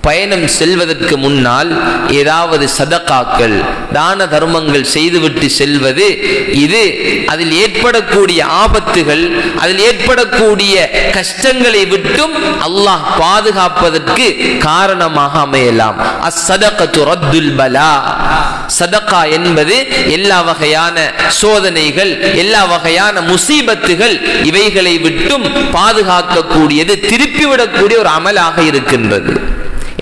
Speaker 1: பயணம் செல்வதற்கு முன்னால் ஏதாவது சதகாக்கள், தான தர்மங்கள் செய்துவிட்டு செல்வது இது அதில் ஏற்படக்கூடிய ஆபத்துகள், அதில் ஏற்படக்கூடிய கஷ்டங்களை விட்டும் அல்லாஹ் பாதுகாப்பதற்கு காரணமாக அமையலாம். அஸ்ஸதகத்து ரத்துல் பலா. சதகா என்பது எல்லா வகையான சோதனைகள், எல்லா வகையான முசீபத்துகள் இவைகளை விட்டும் பாதுகாக்கக்கூடியது, திருப்பிவிடக்கூடிய ஒரு அமலாக இருக்கின்றது.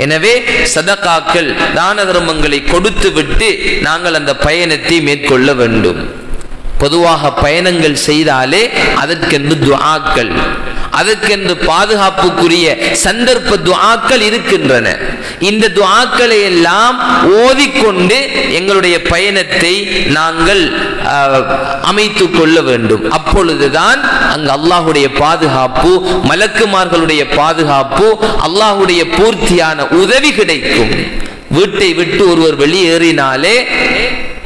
Speaker 1: எனவே சதகாக்கள், தான தர்மங்களை கொடுத்து விட்டு நாங்கள் அந்த பயணத்தை மேற்கொள்ள வேண்டும். பொதுவாக பயணங்கள் செய்தாலே அதற்கென்று துஆக்கள், அதற்கென்று பாதுகாப்புக்குரிய சந்தர்ப்ப துஆக்கள் இருக்கின்றன. இந்த துஆக்களை எல்லாம் ஓதிக்கொண்டு எங்களுடைய பயணத்தை நாங்கள் அமைத்துக் கொள்ள வேண்டும். அப்பொழுதுதான் அங்கு அல்லாஹுடைய பாதுகாப்பு, மலக்குமார்களுடைய பாதுகாப்பு, அல்லாஹுடைய பூர்த்தியான உதவி கிடைக்கும். வீட்டை விட்டு ஒருவர் வெளியேறினாலே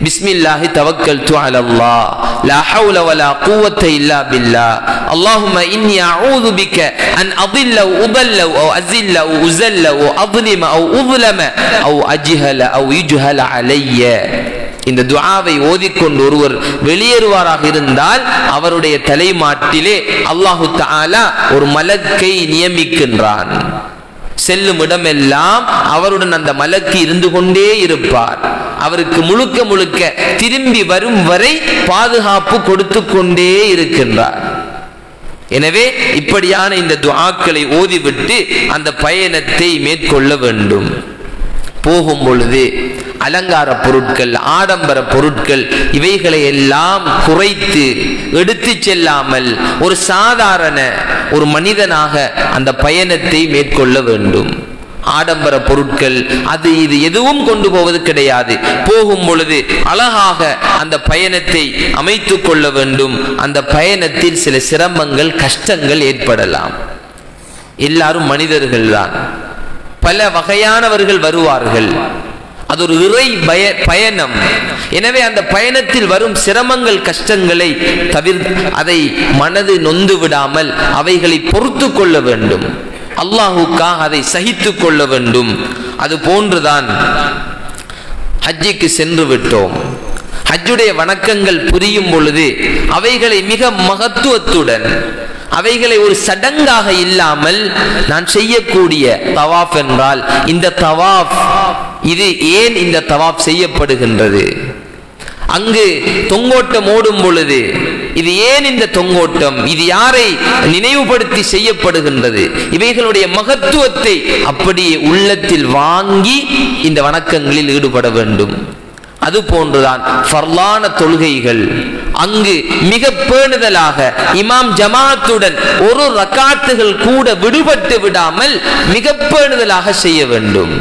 Speaker 1: பிஸ்மில்லாஹி தவக்கல்து அலல்லாஹ் லா ஹவுல வலா குவத்த இல்லா பில்லாஹ் அல்லாஹும்ம இன்னி அஊது பிக அன் அضل أو أضل أو أذل أو أذل أو أظلم أو أظلم أو أجهل أو يجهل علي. இந்த துஆவை ஓதிக்கொண்டு ஒருவர் வெளியேறுவாராக இருந்தால் அவருடைய தலைமாட்டிலே அல்லாஹு தஆலா ஒரு மலக்கை நியமிக்கின்றான். செல்லும் இடமெல்லாம் அவருடன் அந்த மலக்கு இருந்து கொண்டே இருப்பார். அவருக்கு முழுக்க முழுக்க திரும்பி வரும் வரை பாதுகாப்பு கொடுத்து கொண்டே இருக்கின்றார். எனவே இப்படியான இந்த துஆக்களை ஓதிவிட்டு அந்த பயணத்தை மேற்கொள்ள வேண்டும். போகும் பொழுது அலங்கார பொருட்கள், ஆடம்பர பொருட்கள் இவைகளை எல்லாம் குறைத்து எடுத்து செல்லாமல் ஒரு சாதாரண ஒரு மனிதனாக அந்த பயணத்தை மேற்கொள்ள வேண்டும். ஆடம்பர பொருட்கள் அது இது எதுவும் கொண்டு போவது கிடையாது. போகும் பொழுது அழகாக அந்த பயணத்தை அமைத்துக் கொள்ள வேண்டும். அந்த பயணத்தில் சில சிரமங்கள் கஷ்டங்கள் ஏற்படலாம். எல்லாரும் மனிதர்கள் தான், பல வகையானவர்கள் வருவார்கள். அது ஒரு இறை பயணம். எனவே அந்த பயணத்தில் வரும் சிரமங்கள் கஷ்டங்களை அதை மனது நொந்து விடாமல் அவைகளை பொறுத்து கொள்ள வேண்டும். அல்லாஹுக்காக அதை சகித்து கொள்ள வேண்டும். அது போன்றுதான் ஹஜ்ஜுக்கு சென்று விட்டோம். ஹஜ்ஜுடைய வணக்கங்கள் புரியும் பொழுது அவைகளை மிக மகத்துவத்துடன், அவைகளை ஒரு சடங்காக இல்லாமல் நான் செய்யக்கூடிய தவாஃப் என்றால் இந்த தவாஃப் இது ஏன் இந்த தவாஃப் செய்யப்படுகின்றது, அங்கு தொங்கோட்டம் ஓடும் பொழுது இது ஏன் இந்த தொங்கோட்டம், இது யாரை நினைவுபடுத்தி செய்யப்படுகின்றது, இவைகளுடைய மகத்துவத்தை அப்படியே உள்ளத்தில் வாங்கி இந்த வணக்கங்களில் ஈடுபட வேண்டும். அது போன்றுதான் ஃபர்லான தொழுகைகள் அங்கு மிக பேணுதலாக இமாம் ஜமாத்துடன் ஒரு ரக்காத்துகள் கூட விடுபட்டு விடாமல் மிக பேணுதலாக செய்ய வேண்டும்.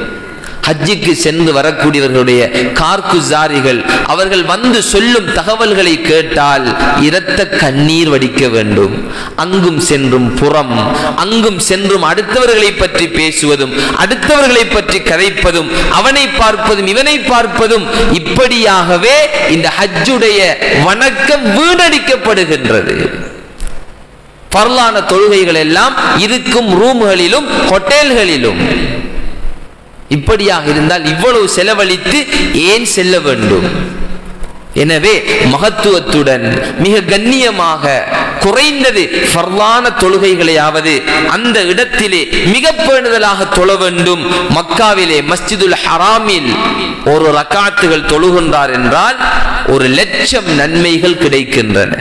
Speaker 1: ஹஜ்ஜுக்கு சென்று வரக்கூடியவர்களுடைய கார்குசாரிகள் அவர்கள் வந்து சொல்லும் தகவல்களை கேட்டால் இரத்த கண்ணீர் வடிக்க வேண்டும். அங்கும் சென்றும் புறம், அங்கும் சென்றும் அடுத்தவர்களை பற்றி பேசுவதும், அடுத்தவர்களை பற்றி கதைப்பதும், அவனை பார்ப்பதும் இவனை பார்ப்பதும், இப்படியாகவே இந்த ஹஜ்ஜுடைய வணக்கம் வீணடிக்கப்படுகின்றது. பரலான தொழுகைகள் எல்லாம் இருக்கும் ரூம்களிலும் ஹோட்டல்களிலும். இப்படியாக இருந்தால் இவ்வளவு செலவழித்து ஏன் செல்ல வேண்டும்? எனவே மகத்துவத்துடன் மிக கண்ணியமாக குறைந்தது ஃபர்லான தொழுகைகளையாவது அந்த இடத்திலே மிக பேணுதலாக தொழ வேண்டும். மக்காவிலே மஸ்ஜிதுல் ஹராமில் ஒரு ரக்காத்துகள் தொழுகின்றார் என்றால் 1,00,000 நன்மைகள் கிடைக்கின்றன.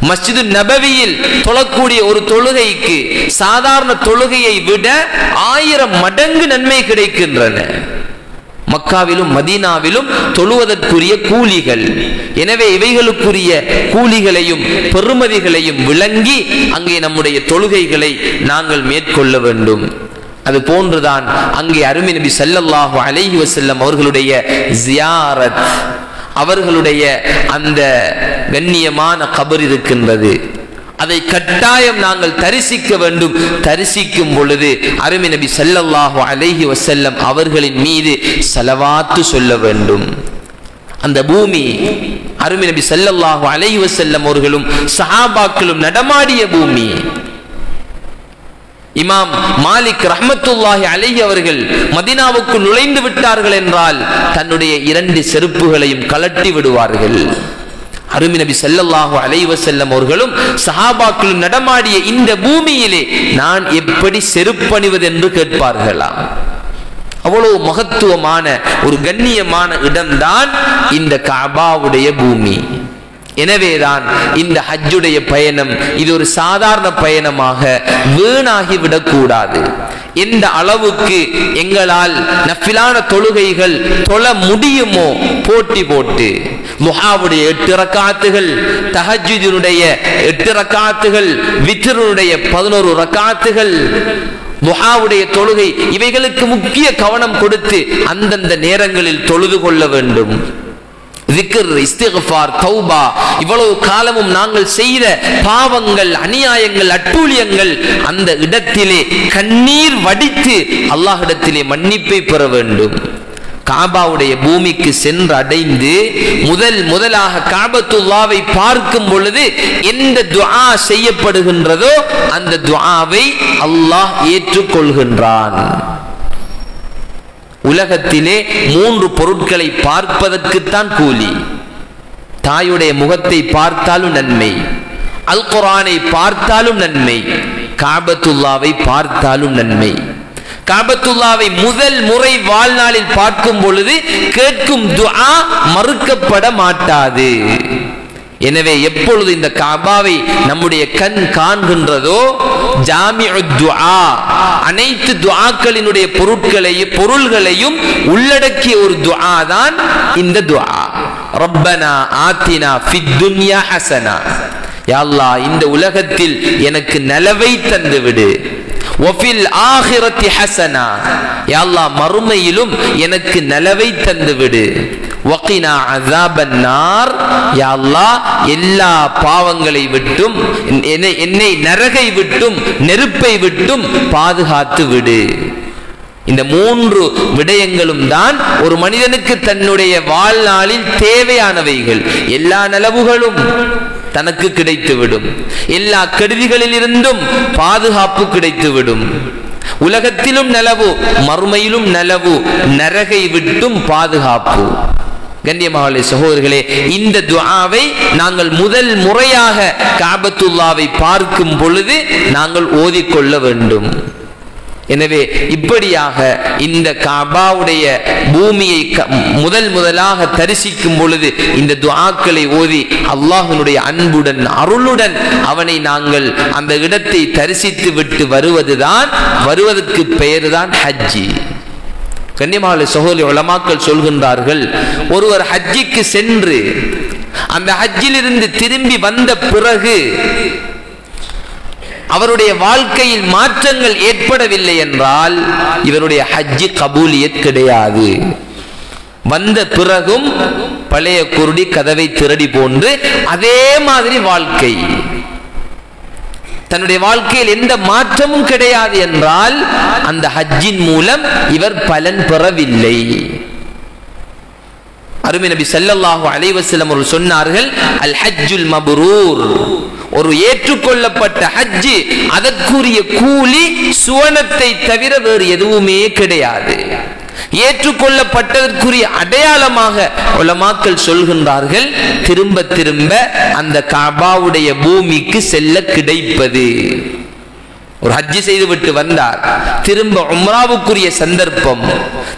Speaker 1: மஸ்ஜிது நபவியில் தொழக்கூடிய ஒரு தொழுகைக்கு சாதாரண தொழுகையை விட 1000 மடங்கு நன்மை கிடைக்கின்றன. மக்காவிலும் மதீனாவிலும் தொழுவதற்குரிய கூலிகள். எனவே இவைகளுக்குரிய கூலிகளையும் பெறுமதிகளையும் விளங்கி அங்கே நம்முடைய தொழுகைகளை நாங்கள் மேற்கொள்ள வேண்டும். அது போன்றுதான் அங்கே அருமை நபி ஸல்லல்லாஹு அலைஹி வஸல்லம் அவர்களுடைய ஜியாரத், அவர்களுடைய அந்த கண்ணியமான கபர் இருக்கின்றது. அதை கட்டாயம் நாங்கள் தரிசிக்க வேண்டும். தரிசிக்கும் பொழுது அருமை நபி ஸல்லல்லாஹு அலைஹி வஸல்லம் அவர்களின் மீது ஸலவாத்து சொல்ல வேண்டும். அந்த பூமி அருமை நபி ஸல்லல்லாஹு அலைஹி வஸல்லம் அவர்களும் சஹாபாக்களும் நடமாடிய பூமி. இமாம் மாலிக் ரஹ்மத்துல்லாஹி அலைஹி அவர்கள் மதீனாவுக்கு நுழைந்து விட்டார்கள் என்றால் தன்னுடைய 2 செருப்புகளையும் கலட்டி விடுவார்கள். அருமை நபி ஸல்லல்லாஹு அலைஹி வஸல்லம் அவர்களும் சஹாபாக்களும் நடமாடிய இந்த பூமியிலே நான் எப்படி செருப்பணிவது என்று கேட்பார்களாம். அவ்வளவு மகத்துவமான ஒரு கண்ணியமான இடம்தான் இந்த கஅபாவுடைய பூமி. எனவேதான் இந்த ஹஜ்ஜுடைய பயணம் இது ஒரு சாதாரண பயணமாக வீணாகிவிடக் கூடாது. எந்த அளவுக்கு எங்களால் நஃபிலான தொழுகைகள் தொழ முடியுமோ போட்டி போட்டு முஹாவுடைய 8 ரக்காத்துகள், தஹஜ்ஜுடைய 8 ரக்காத்துகள், வித்ருடைய 11 ரக்காத்துகள், துஹாவுடைய தொழுகை, இவைகளுக்கு முக்கிய கவனம் கொடுத்து அந்தந்த நேரங்களில் தொழுது கொள்ள வேண்டும். ذிக்ர், இஸ்திக்ஃபார், தௌபா, இவ்வளவு காலமும் நாங்கள் செய்த பாவங்கள், அநியாயங்கள், அட்டூழியங்கள் அந்த இடத்திலே கண்ணீர் வடித்து அல்லாஹ்விடத்திலே மன்னிப்பை பெற வேண்டும். காபாவுடைய பூமிக்கு சென்று அடைந்து முதலாக காபத்துல்லாவை பார்க்கும் பொழுது எந்த துஆ செய்யப்படுகின்றதோ அந்த துஆவை அல்லாஹ் ஏற்றுக்கொள்கின்றான். உலகத்திலே 3 பொருட்களை பார்ப்பதற்குத்தான் கூலி. தாயுடைய முகத்தை பார்த்தாலும் நன்மை, அல் குர்ஆனை பார்த்தாலும் நன்மை, காபத்துல்லாவை பார்த்தாலும் நன்மை. காபத்துல்லாவை முதல் முறை வாழ்நாளில் பார்க்கும் பொழுது கேட்கும் துஆ மறுக்கப்பட மாட்டாது. எனவே எப்பொழுது இந்த காபாவை நம்முடைய கண் காண்கின்றதோ ஜாமிஉத் துஆ, அனைத்து துஆக்களினுடைய பொருள்களையும் உள்ளடக்கிய ஒரு துஆ தான் இந்த துஆ. ரப்பனா ஆத்தினா ஃபித் துன்யா ஹஸனா, யா அல்லாஹ் இந்த உலகத்தில் எனக்கு நலவை தந்து விடு, வஃபில் ஆகிரத்தி ஹஸனா, யா அல்லாஹ் மறுமையிலும் எனக்கு நலவை தந்து விடு. வகினா அஸாபன் நார், யா அல்லாஹ் எல்லா பாவங்களை விட்டும் என்னை நரகை விட்டும் நெருப்பை விட்டும் பாதுகாத்து விடு. இந்த மூன்று விடயங்களும் தான் ஒரு மனிதனுக்கு தன்னுடைய வாழ்நாளில் தேவையானவைகள். எல்லா நலவுகளும் தனக்கு கிடைத்துவிடும், எல்லா கெடுதிகளில் இருந்தும் பாதுகாப்பு கிடைத்துவிடும். உலகத்திலும் நலவு, மறுமையிலும் நலவு, நரகை விட்டும் பாதுகாப்பு. கண்ணியமான சகோதரர்களே, இந்த துஆவை நாங்கள் முதல் முறையாக காபத்துல்லாவை பார்க்கும் பொழுது நாங்கள் ஓதிக்கொள்ள வேண்டும். எனவே இப்படியாக இந்த காபாவுடைய பூமியை முதலாக தரிசிக்கும் பொழுது இந்த துஆக்களை ஓதி அல்லாஹ்வினுடைய அன்புடன் அருளுடன் அவனை நாங்கள் அந்த இடத்தை தரிசித்து விட்டு வருவதற்கு பெயர்தான் ஹஜ்ஜி. கண்ணியமான சகோதரி, உலமாக்கள் சொல்கின்றார்கள், ஒருவர் ஹஜ்ஜிக்கு சென்று அந்த ஹஜ்ஜிலிருந்து திரும்பி வந்த பிறகு அவருடைய வாழ்க்கையில் மாற்றங்கள் ஏற்படவில்லை என்றால் இவருடைய ஹஜ்ஜி கபூலியத் கிடையாது. வந்த பிறகும் பழைய குருடி கதவை திரடி போன்று அதே மாதிரி வாழ்க்கை, தன்னுடைய வாழ்க்கையில் எந்த மாற்றமும் கிடையாது என்றால் அந்த ஹஜ்ஜின் மூலம் இவர் பலன் பெறவில்லை. அருமை நபி ஸல்லல்லாஹு அலைஹி வஸல்லம் அவர்கள் சொன்னார்கள், அல் ஹஜ்ஜுல் மப்ரூர், ஒரு ஏற்றுக்கொள்ளப்பட்ட ஹஜ்ஜி அதற்குரிய கூலி சுவனத்தை தவிர வேறு எதுவுமே கிடையாது. ஏற்றுக்கொள்ளப்பட்டதற்குரிய அடையாளமாக உலமாக்கள் சொல்கின்றார்கள், திரும்ப திரும்ப அந்த காபாவுடைய பூமிக்கு செல்ல கிடைப்பது. ஒரு ஹஜ்ஜி செய்துவிட்டு வந்தார், திரும்ப உம்ராவுக்குரிய சந்தர்ப்பம்,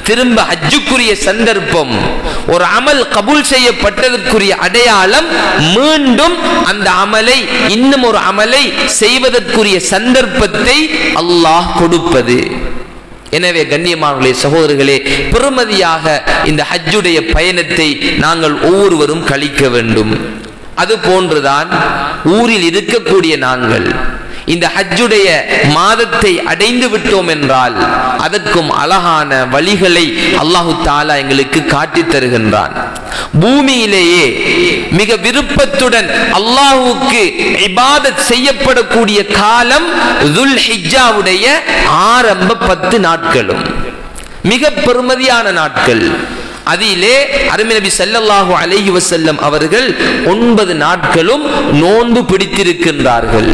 Speaker 1: திரும்ப ஹஜ்ஜுக்குரிய சந்தர்ப்பம், ஒரு அமல் கபூல் செய்யப்பட்டதற்குரிய அடையாளம் மீண்டும் அந்த அமலை, இன்னும் ஒரு அமலை செய்வதற்குரிய சந்தர்ப்பத்தை அல்லாஹ் கொடுப்பது. எனவே கண்ணியமானவர்களே, சகோதரர்களே, பெருமதியாக இந்த ஹஜ்ஜுடைய பயணத்தை நாங்கள் ஒவ்வொருவரும் கழிக்க வேண்டும். அது போன்றுதான் ஊரில் இருக்கக்கூடிய நாங்கள் இந்த ஹஜ்ஜுடைய மாதத்தை அடைந்து விட்டோம் என்றால் அதற்கும் அழகான வழிகளை அல்லாஹு தஆலா எங்களுக்கு காட்டித் தருகின்றான். பூமியிலேயே மிக விருப்பத்துடன் அல்லாஹ்வுக்கு இபாதத் செய்யப்படக்கூடிய காலம் துல் ஹிஜ்ஜாவுடைய ஆரம்ப 10 நாட்களும் மிக பெருமதியான நாட்கள். அதிலே அருமை நபி ஸல்லல்லாஹு அலைஹி வஸல்லம் அவர்கள் 9 நாட்களும் நோன்பு பிடித்திருக்கின்றார்கள்.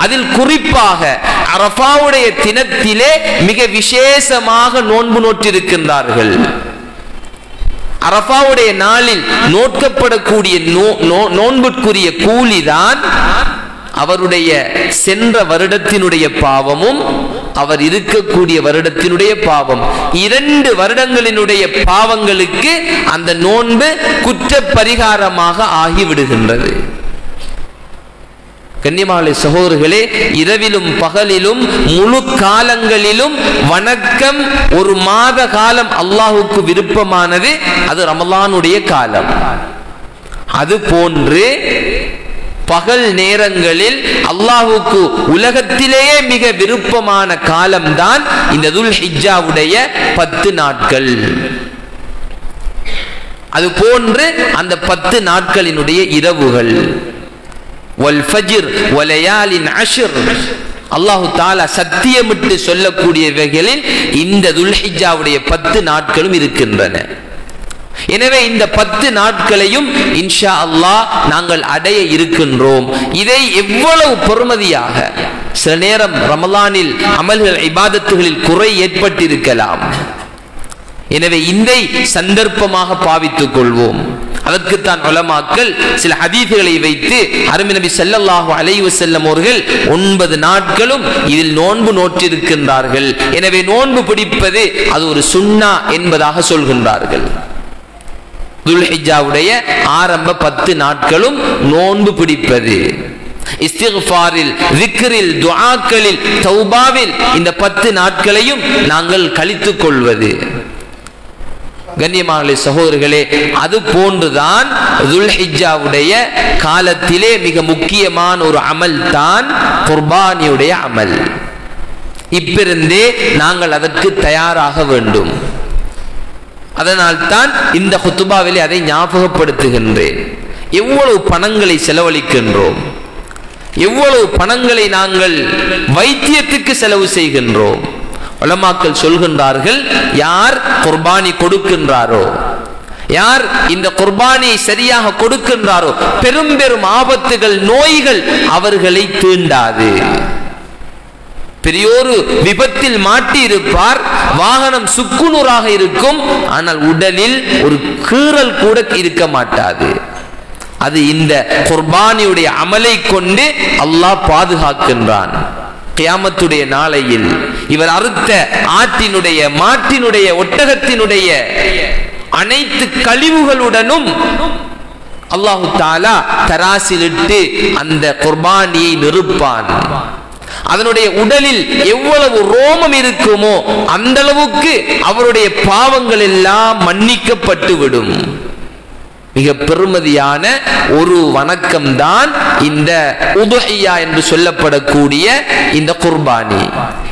Speaker 1: அதில் குறிப்பாக அரஃபாவுடைய தினத்திலே மிக விசேஷமாக நோன்பு நோற்றிருக்கின்றார்கள். அரஃபாவுடைய நாளில் நோக்கப்படக்கூடிய நோன்புக்குரிய கூலிதான் அவருடைய சென்ற வருடத்தினுடைய பாவமும் அவர் இருக்கக்கூடிய வருடத்தினுடைய பாவம், 2 வருடங்களினுடைய பாவங்களுக்கு அந்த நோன்பு குற்ற பரிகாரமாக ஆகிவிடுகின்றது. கண்ணியமான சகோதரர்களே, இரவிலும் பகலிலும் முழு காலங்களிலும் வணக்கம் ஒரு மாத காலம் அல்லாஹ்வுக்கு விருப்பமானது அது ரமலானுடைய காலம். அது போன்று பகல் நேரங்களில் அல்லாஹ்வுக்கு உலகத்திலேயே மிக விருப்பமான காலம்தான் இந்த துல் ஹிஜ்ஜாவுடைய 10 நாட்கள். அது போன்று அந்த 10 நாட்களினுடைய இரவுகள், வல் ஃபஜ்ர் வலயாலின் அஷ்ர், அல்லாஹு தஆலா சத்தியமிட்டு சொல்லக்கூடியவைகளில் இந்த துல் ஹிஜ்ஜாவுடைய 10 நாட்களும் இருக்கின்றன. எனவே இந்த 10 நாட்களையும் இன்ஷா அல்லாஹ் நாங்கள் அடைய இருக்கின்றோம். இதை எவ்வளவு பெருமதியாக, சில நேரம் ரமலானில் அமல்கள் இபாதத்துகளில் குறை ஏற்பட்டிருக்கலாம். எனவே இதை சந்தர்ப்பமாக பாவித்துக் கொள்வோம். அதற்குத்தான் உலமாக்கள் சில ஹதீஸ்களை வைத்து அருமை நபி ஸல்லல்லாஹு அலைஹி வஸல்லம் அவர்கள் 9 நாட்களும் இதில் நோன்பு நோற்றிருக்கின்றார்கள். எனவே நோன்பு பிடிப்பது அது ஒரு சுன்னா என்பதாக சொல்கின்றார்கள். துல் ஹிஜ்ஜாவுடைய ஆரம்ப 10 நாட்களும் நோன்பு பிடிப்பது, இஸ்திக்ஃபாரில், விக்ரில், துஆக்களில், தௌபாவில் இந்த 10 நாட்களையும் நாங்கள் கழித்துக் கொள்வது. கண்ணியமான சகோதரர்களே, அது போன்றுதான் துல் ஹிஜ்ஜாவுடைய காலத்திலே மிக முக்கியமான ஒரு அமல் தான் குர்பானியுடைய அமல். இப்பிருந்தே நாங்கள் அதற்கு தயாராக வேண்டும். அதனால் தான் இந்த குத்துபாவிலே அதை ஞாபகப்படுத்துகின்றேன். எவ்வளவு பணங்களை செலவழிக்கின்றோம், எவ்வளவு பணங்களை நாங்கள் வைத்தியத்துக்கு செலவு செய்கின்றோம். உலமாக்கள் சொல்கின்றார்கள், யார் குர்பானி கொடுக்கின்றாரோ, யார் இந்த குர்பானியை சரியாக கொடுக்கின்றாரோ, பெரும் பெரும் ஆபத்துகள், நோய்கள் அவர்களை தீண்டாது. பெரியோரு விபத்தில் மாட்டி இருப்பார், வாகனம் சுக்குநூறாக இருக்கும், ஆனால் உடலில் ஒரு கீறல் கூட இருக்க மாட்டாது. அது இந்த குர்பானியுடைய அமலை கொண்டு அல்லாஹ் பாதுகாக்கின்றான். கியாமத்துடைய நாளையில் இவர் அறுத்த ஆட்டினுடைய, மாட்டினுடைய, ஒட்டகத்தினுடைய அனைத்து கழிவுகளுடனும் அல்லாஹு தஆலா தராசிலிட்டு அந்த குர்பானியை நிறுப்பான். அதனுடைய உடலில் எவ்வளவு ரோமம் இருக்குமோ அந்த அளவுக்கு அவருடைய பாவங்கள் எல்லாம் மன்னிக்கப்பட்டு விடும். மிக பெருமதியான ஒரு வணக்கம் தான் இந்த உதுஹியா என்று சொல்லப்படக்கூடிய இந்த குர்பானி.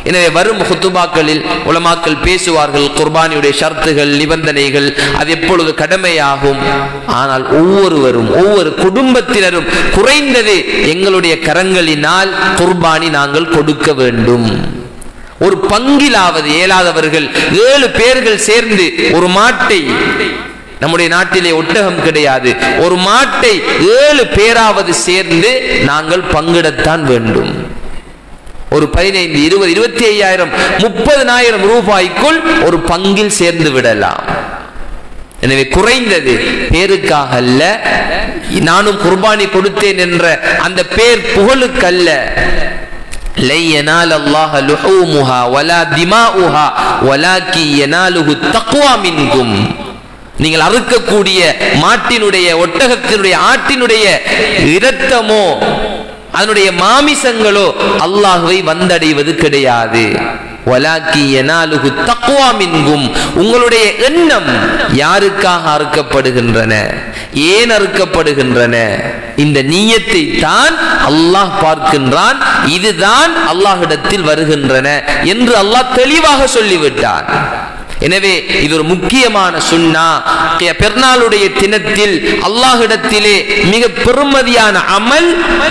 Speaker 1: எனவே வரும் குத்துபாக்களில் உலமாக்கள் பேசுவார்கள் குர்பானியுடைய ஷர்த்துகள், நிபந்தனைகள், அது எப்பொழுது கடமையாகும். ஆனால் ஒவ்வொருவரும், ஒவ்வொரு குடும்பத்தினரும் குறைந்தது எங்களுடைய கரங்களினால் குர்பானி நாங்கள் கொடுக்க வேண்டும். ஒரு பங்கிலாவது இயலாதவர்கள் 7 பேர்கள் சேர்ந்து ஒரு மாட்டை, நம்முடைய நாட்டிலே ஒட்டகம் கிடையாது, ஒரு மாட்டை 7 பேராவது சேர்ந்து நாங்கள் பங்கிடத்தான் வேண்டும். ஒரு 15, 20, 25,000, 30,000 ரூபாய்க்குள் ஒரு பங்கில் சேர்ந்து விடலாம். எனவே குறைந்தது பேருக்காக அல்ல, நானும் குர்பானி கொடுத்தேன் என்ற அந்த பேர் புகழுக்கல்ல. லை யனால அல்லாஹ லுஹூமுஹா வலா திமாஉஹா வலாக்கி யனாலுஹு தக்வா மின்கும். நீங்கள் அறுக்கக்கூடிய மாட்டினுடைய, ஒட்டகத்தினுடைய, ஆட்டினுடைய இரத்தமோ அதனுடைய மாமிசங்களோ அல்லாஹ்வை வந்தடைவது கிடையாது. வலாக்கி யனாலுஹு தக்வா மின்கும். உங்களுடைய எண்ணம் யாருக்காக அறுக்கப்படுகின்றன, ஏன் அறுக்கப்படுகின்றன, இந்த நியத்தை தான் அல்லாஹ் பார்க்கின்றான். இதுதான் அல்லாஹ்விடத்தில் வருகின்றன என்று அல்லாஹ் தெளிவாக சொல்லிவிட்டான். எனவே இது ஒரு முக்கியமான சுன்னா. பெருநாளுடைய தினத்தில் அல்லாஹ்விடத்திலே மிக பெருமதியான அமல்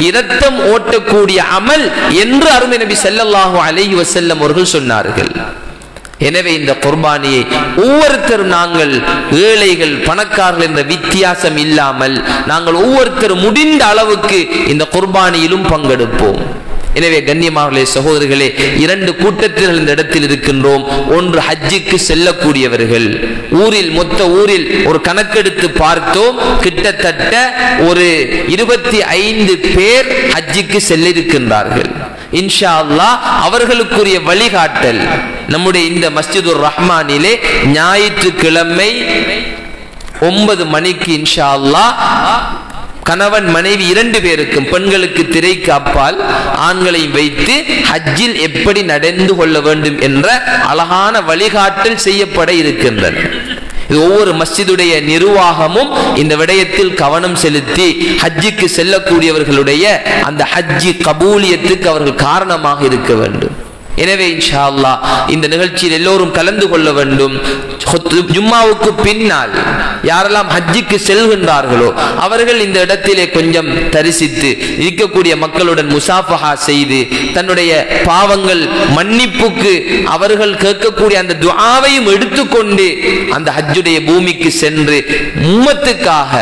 Speaker 1: இரத்தம் ஓட்டக்கூடிய அமல் என்று அருமை நபி ஸல்லல்லாஹு அலைஹி வஸல்லம் அவர்கள் சொன்னார்கள். எனவே இந்த குர்பானியை ஒவ்வொருத்தரும், நாங்கள் ஏழைகள் பணக்காரர்கள் என்ற வித்தியாசம் இல்லாமல் நாங்கள் ஒவ்வொருத்தரும் முடிந்த அளவுக்கு இந்த குர்பானியிலும் பங்கெடுப்போம். எனவே கண்ணியமானவர்களே, சகோதரர்களே, 2 கூட்டத்தினர் இந்த இடத்தில் இருக்கின்றோம். ஒன்று ஹஜ்ஜுக்கு செல்லக்கூடியவர்கள். மொத்த ஊரில் ஒரு கணக்கெடுத்து பார்த்தோம், கிட்டத்தட்ட ஒரு 25 பேர் ஹஜ்ஜுக்கு செல்ல இருக்கின்றார்கள். இன்ஷா அல்லாஹ் அவர்களுக்குரிய வழிகாட்டல் நம்முடைய இந்த மஸ்ஜிதுர் ரஹ்மானிலே ஞாயிற்றுக்கிழமை 9 மணிக்கு இன்ஷா அல்லாஹ் கணவன் மனைவி 2 பேருக்கும், பெண்களுக்கு திரைக்கு அப்பால் ஆண்களையும் வைத்து ஹஜ்ஜில் எப்படி நடந்து கொள்ள வேண்டும் என்ற அழகான வழிகாட்டல் செய்யப்பட இருக்கின்றன. இது ஒவ்வொரு மஸ்ஜிதுடைய நிர்வாகமும் இந்த விடயத்தில் கவனம் செலுத்தி ஹஜ்ஜுக்கு செல்லக்கூடியவர்களுடைய அந்த ஹஜ்ஜி கபூலியத்துக்கு அவர்கள் காரணமாக இருக்க வேண்டும். எனவே இன்ஷா அல்லாஹ் இந்த நிகழ்ச்சியில் எல்லோரும் கலந்து கொள்ள வேண்டும். ஜும்மாவுக்கு பின்னால் யாரெல்லாம் ஹஜ்ஜுக்கு செல்கின்றார்களோ அவர்கள் இந்த இடத்திலே கொஞ்சம் தரிசித்து இருக்கக்கூடிய மக்களுடன் முசாஃபஹா செய்து தன்னுடைய பாவங்கள் மன்னிப்புக்கு அவர்கள் கேட்கக்கூடிய அந்த துஆவையும் எடுத்துக்கொண்டு அந்த ஹஜ்ஜுடைய பூமிக்கு சென்று உம்மத்துக்காக,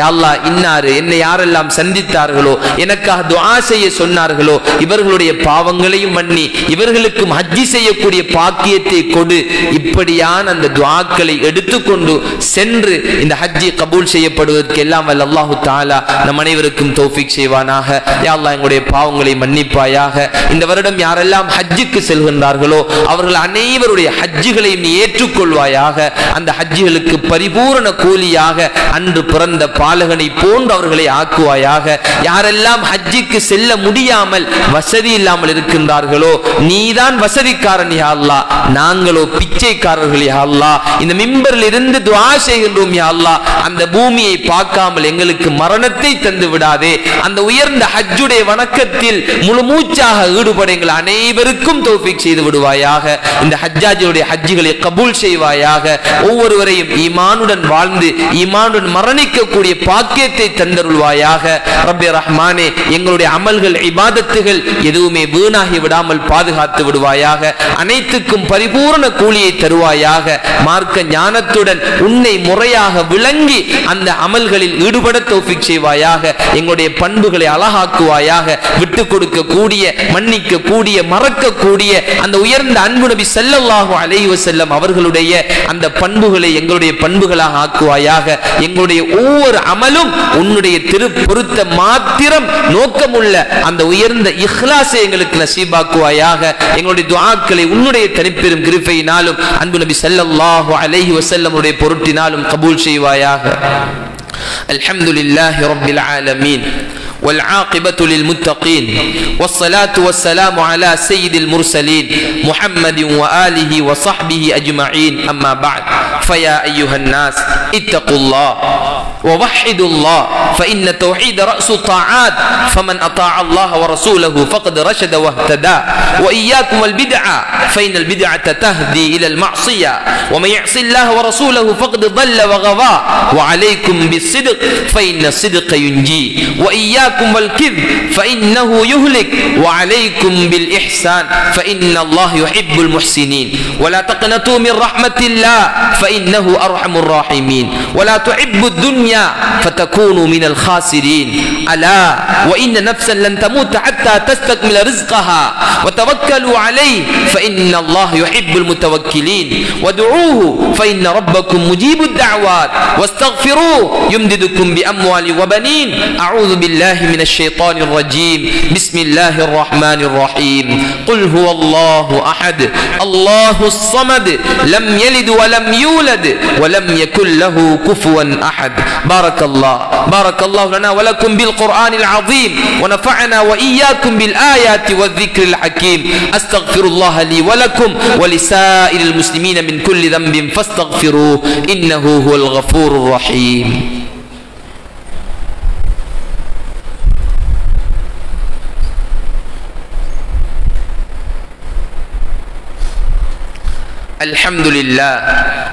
Speaker 1: யா அல்லாஹ் இன்னாரு என்னை யாரெல்லாம் சந்தித்தார்களோ, எனக்காக துஆ செய்ய சொன்னார்களோ, இவர்களுடைய பாவங்களையும் மன்னி இவர்களுக்கும் ஹஜ்ஜி செய்யக்கூடிய பாக்கியத்தை கொடு, இப்படியான அந்த துஆக்களை எடுத்துக்கொண்டு சென்று இந்த ஹஜ்ஜி கபூல் செய்யப்படுவதற்கு எல்லாம் வல்ல அல்லாஹு தஆலா நம் அனைவருக்கும் தௌஃபீக் செய்வானாக. யா அல்லாஹ் எங்களுடைய பாவங்களை மன்னிப்பாயாக. இந்த வருடம் யாரெல்லாம் ஹஜ்ஜுக்கு செல்கின்றார்களோ அவர்கள் அனைவருடைய ஹஜ்ஜுகளையும் நீ ஏற்றுக்கொள்வாயாக. அந்த ஹஜ்ஜுகளுக்கு பரிபூரண கூலியாக அன்று பிறந்த பாலகனை போன்று அவர்களை ஆக்குவாயாக. யாரெல்லாம் ஹஜ்ஜுக்கு செல்ல முடியாமல் வசதி இல்லாமல் இருக்கின்றார்களோ நீதான் வசதிக்காரன் யா அல்லாஹ், நாங்களோ பிச்சைக்காரர்கள் யா அல்லாஹ். இந்த மிம்பரில் இருந்து துஆ செய்கின்றோம் யா அல்லாஹ், அந்த பூமியை பார்க்காமல் எங்களுக்கு மரணத்தை தந்து விடாதே. அந்த உயர்ந்த ஹஜ்ஜுடைய வணக்கத்தில் முழு மூச்சாக ஈடுபட எங்கள் அனைவருக்கும் தௌஃபீக் செய்து விடுவாயாக. இந்த ஹஜ்ஜாஜுடைய ஹஜ்ஜுகளை கபூல் செய்வாயாக. ஒவ்வொருவரையும் ஈமானுடன் வாழ்ந்து ஈமானுடன் மரணிக்கக்கூடிய பாக்கியத்தை தந்தருள்வாயாக. ரப்பே ரஹ்மானே, எங்களுடைய அமல்கள் இபாதத்துகள் எதுவுமே வீணாகி விடாமல் பாதுகாத்து விடுவாயாக. அனைத்துக்கும் பரிபூர்ண கூலியை தருவாயாக. மார்க்க ஞானத்துடன் உன்னை முறையாக விளங்கி அந்த அமல்களில் ஈடுபட தௌஃபீக் செய்வாயாக. எங்களுடைய பண்புகளை அழகாக்குவாயாக. விட்டு கொடுக்க கூடிய, மன்னிக்க கூடிய, மறக்க கூடிய அந்த உயர்ந்த அன்பு நபி ஸல்லல்லாஹு அலைஹி வஸல்லம் அவர்களுடைய அந்த பண்புகளை எங்களுடைய பண்புகளாக ஆக்குவாயாக. எங்களுடைய ஒவ்வொரு அமலும் உன்னுடைய திரு பொருத்த மாத்திரம் நோக்கமுள்ள அந்த உயர்ந்த இஹ்லாஸை எங்களுக்கு நசீபாக்குவாயாக. எங்களுடைய துஆக்களை உன்னுடைய தனிப்பெரும் கிருபையினாலும் அன்பு நபி ஸல்லல்லாஹு அலைஹி வஸல்லம் உடைய பொருட்டினாலும் கபூல் செய்வாயாக. அல்ஹம்துலில்லாஹி ரப்பில் ஆலமீன் والعاقبة للمتقين والصلاة والسلام على سيد المرسلين محمد وآله وصحبه أجمعين. أما بعد، فيا أيها الناس اتقوا الله ووحدوا الله، فإن التوحيد رأس الطاعات، فمن أطاع الله ورسوله فقد رشد واهتدى. وإياكم والبدعة، فإن البدعة تهدي إلى المعصية، ومن يعص الله ورسوله فقد ضل وغوى. وعليكم بالصدق، فإن الصدق ينجي. وإياكم والكذب، فإنه يهلك. وعليكم بالإحسان، فإن الله يحب المحسنين. ولا تقنطوا من رحمة الله، فإنه أرحم الراحمين. ولا تحبوا الدنيا فتكونوا من الخاسرين. ألا وإن نفسا لن تموت حتى تستكمل رزقها، وتوكلوا عليه، فإن الله يحب المتوكلين. ودعوه، فإن ربكم مجيب الدعوات. واستغفروه يمددكم بأموال وبنين. أعوذ بالله من الشيطان الرجيم. بسم الله الرحمن الرحيم. قل هو الله أحد الله الصمد لم يلد ولم يولد ولم يكن له كفوا أحد. بارك الله لنا ولكم بالقرآن العظيم، ونفعنا وإياكم بالآيات والذكر الحكيم. أستغفر الله لي ولكم ولسائر المسلمين من كل ذنب فاستغفروه، إنه هو الغفور الرحيم.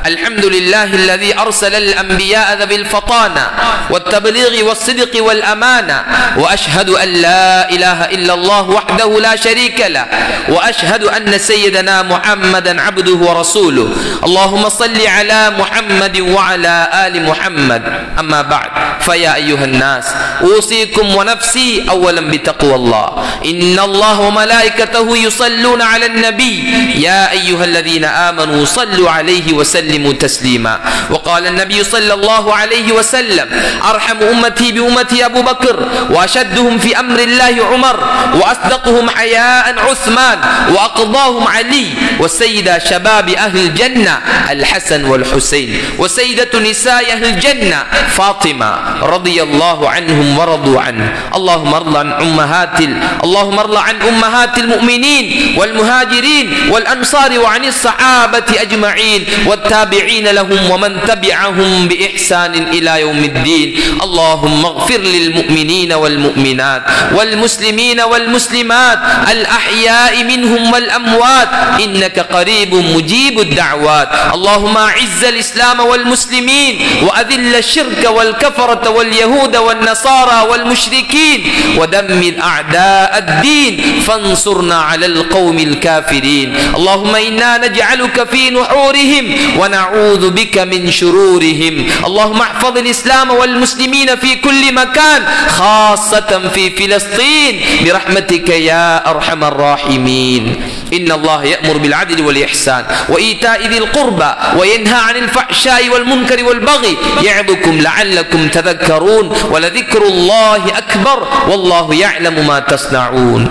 Speaker 1: الحمد لله الذي أرسل الأنبياء ذوي الفطانة والتبليغ والصدق والأمانة. وأشهد أن لا إله إلا الله وحده لا شريك له، وأشهد أن سيدنا محمدا عبده ورسوله. اللهم صل على محمد وعلى آل محمد. أما بعد، فيا أيها الناس، أوصيكم ونفسي أولا بتقوى الله. إن الله وملائكته يصلون على النبي، يا أيها الذين آمنوا صلوا عليه وسلموا تسليما. وقال النبي صلى الله عليه وسلم: أرحم أمتي بأمتي أبو بكر، وأشدهم في أمر الله عمر، وأصدقهم حياء عثمان، وأقضاهم علي، وسيد شباب أهل الجنة الحسن والحسين، وسيدة نساء أهل الجنة فاطمة رضي الله عنهم ورضوا عنه. اللهم ارض عن أمهات المؤمنين والمهاجرين والأنصار، وعن الصحابة أجمعين، والتابعين لهم ومن تبعهم بإحسان إلى يوم الدين. اللهم اغفر للمؤمنين والمؤمنات والمسلمين والمسلمات الأحياء منهم والأموات، إنك قريب مجيب الدعوات. اللهم أعز الإسلام والمسلمين، وأذل الشرك والكفرة واليهود والنصارى والمشركين، ودمر أعداء الدين، فانصرنا على القوم الكافرين. اللهم إنا نجعلك في نحورهم ونعوذ بك من شرورهم. اللهم احفظ الإسلام والمسلمين في كل مكان، خاصة في فلسطين، برحمتك يا أرحم الراحمين. إن الله يأمر بالعدل والإحسان وإيتاء ذي القربى، وينهى عن الفحشاء والمنكر والبغي، يعظكم لعلكم تذكرون. ولذكر الله أكبر، والله يعلم ما تصنعون.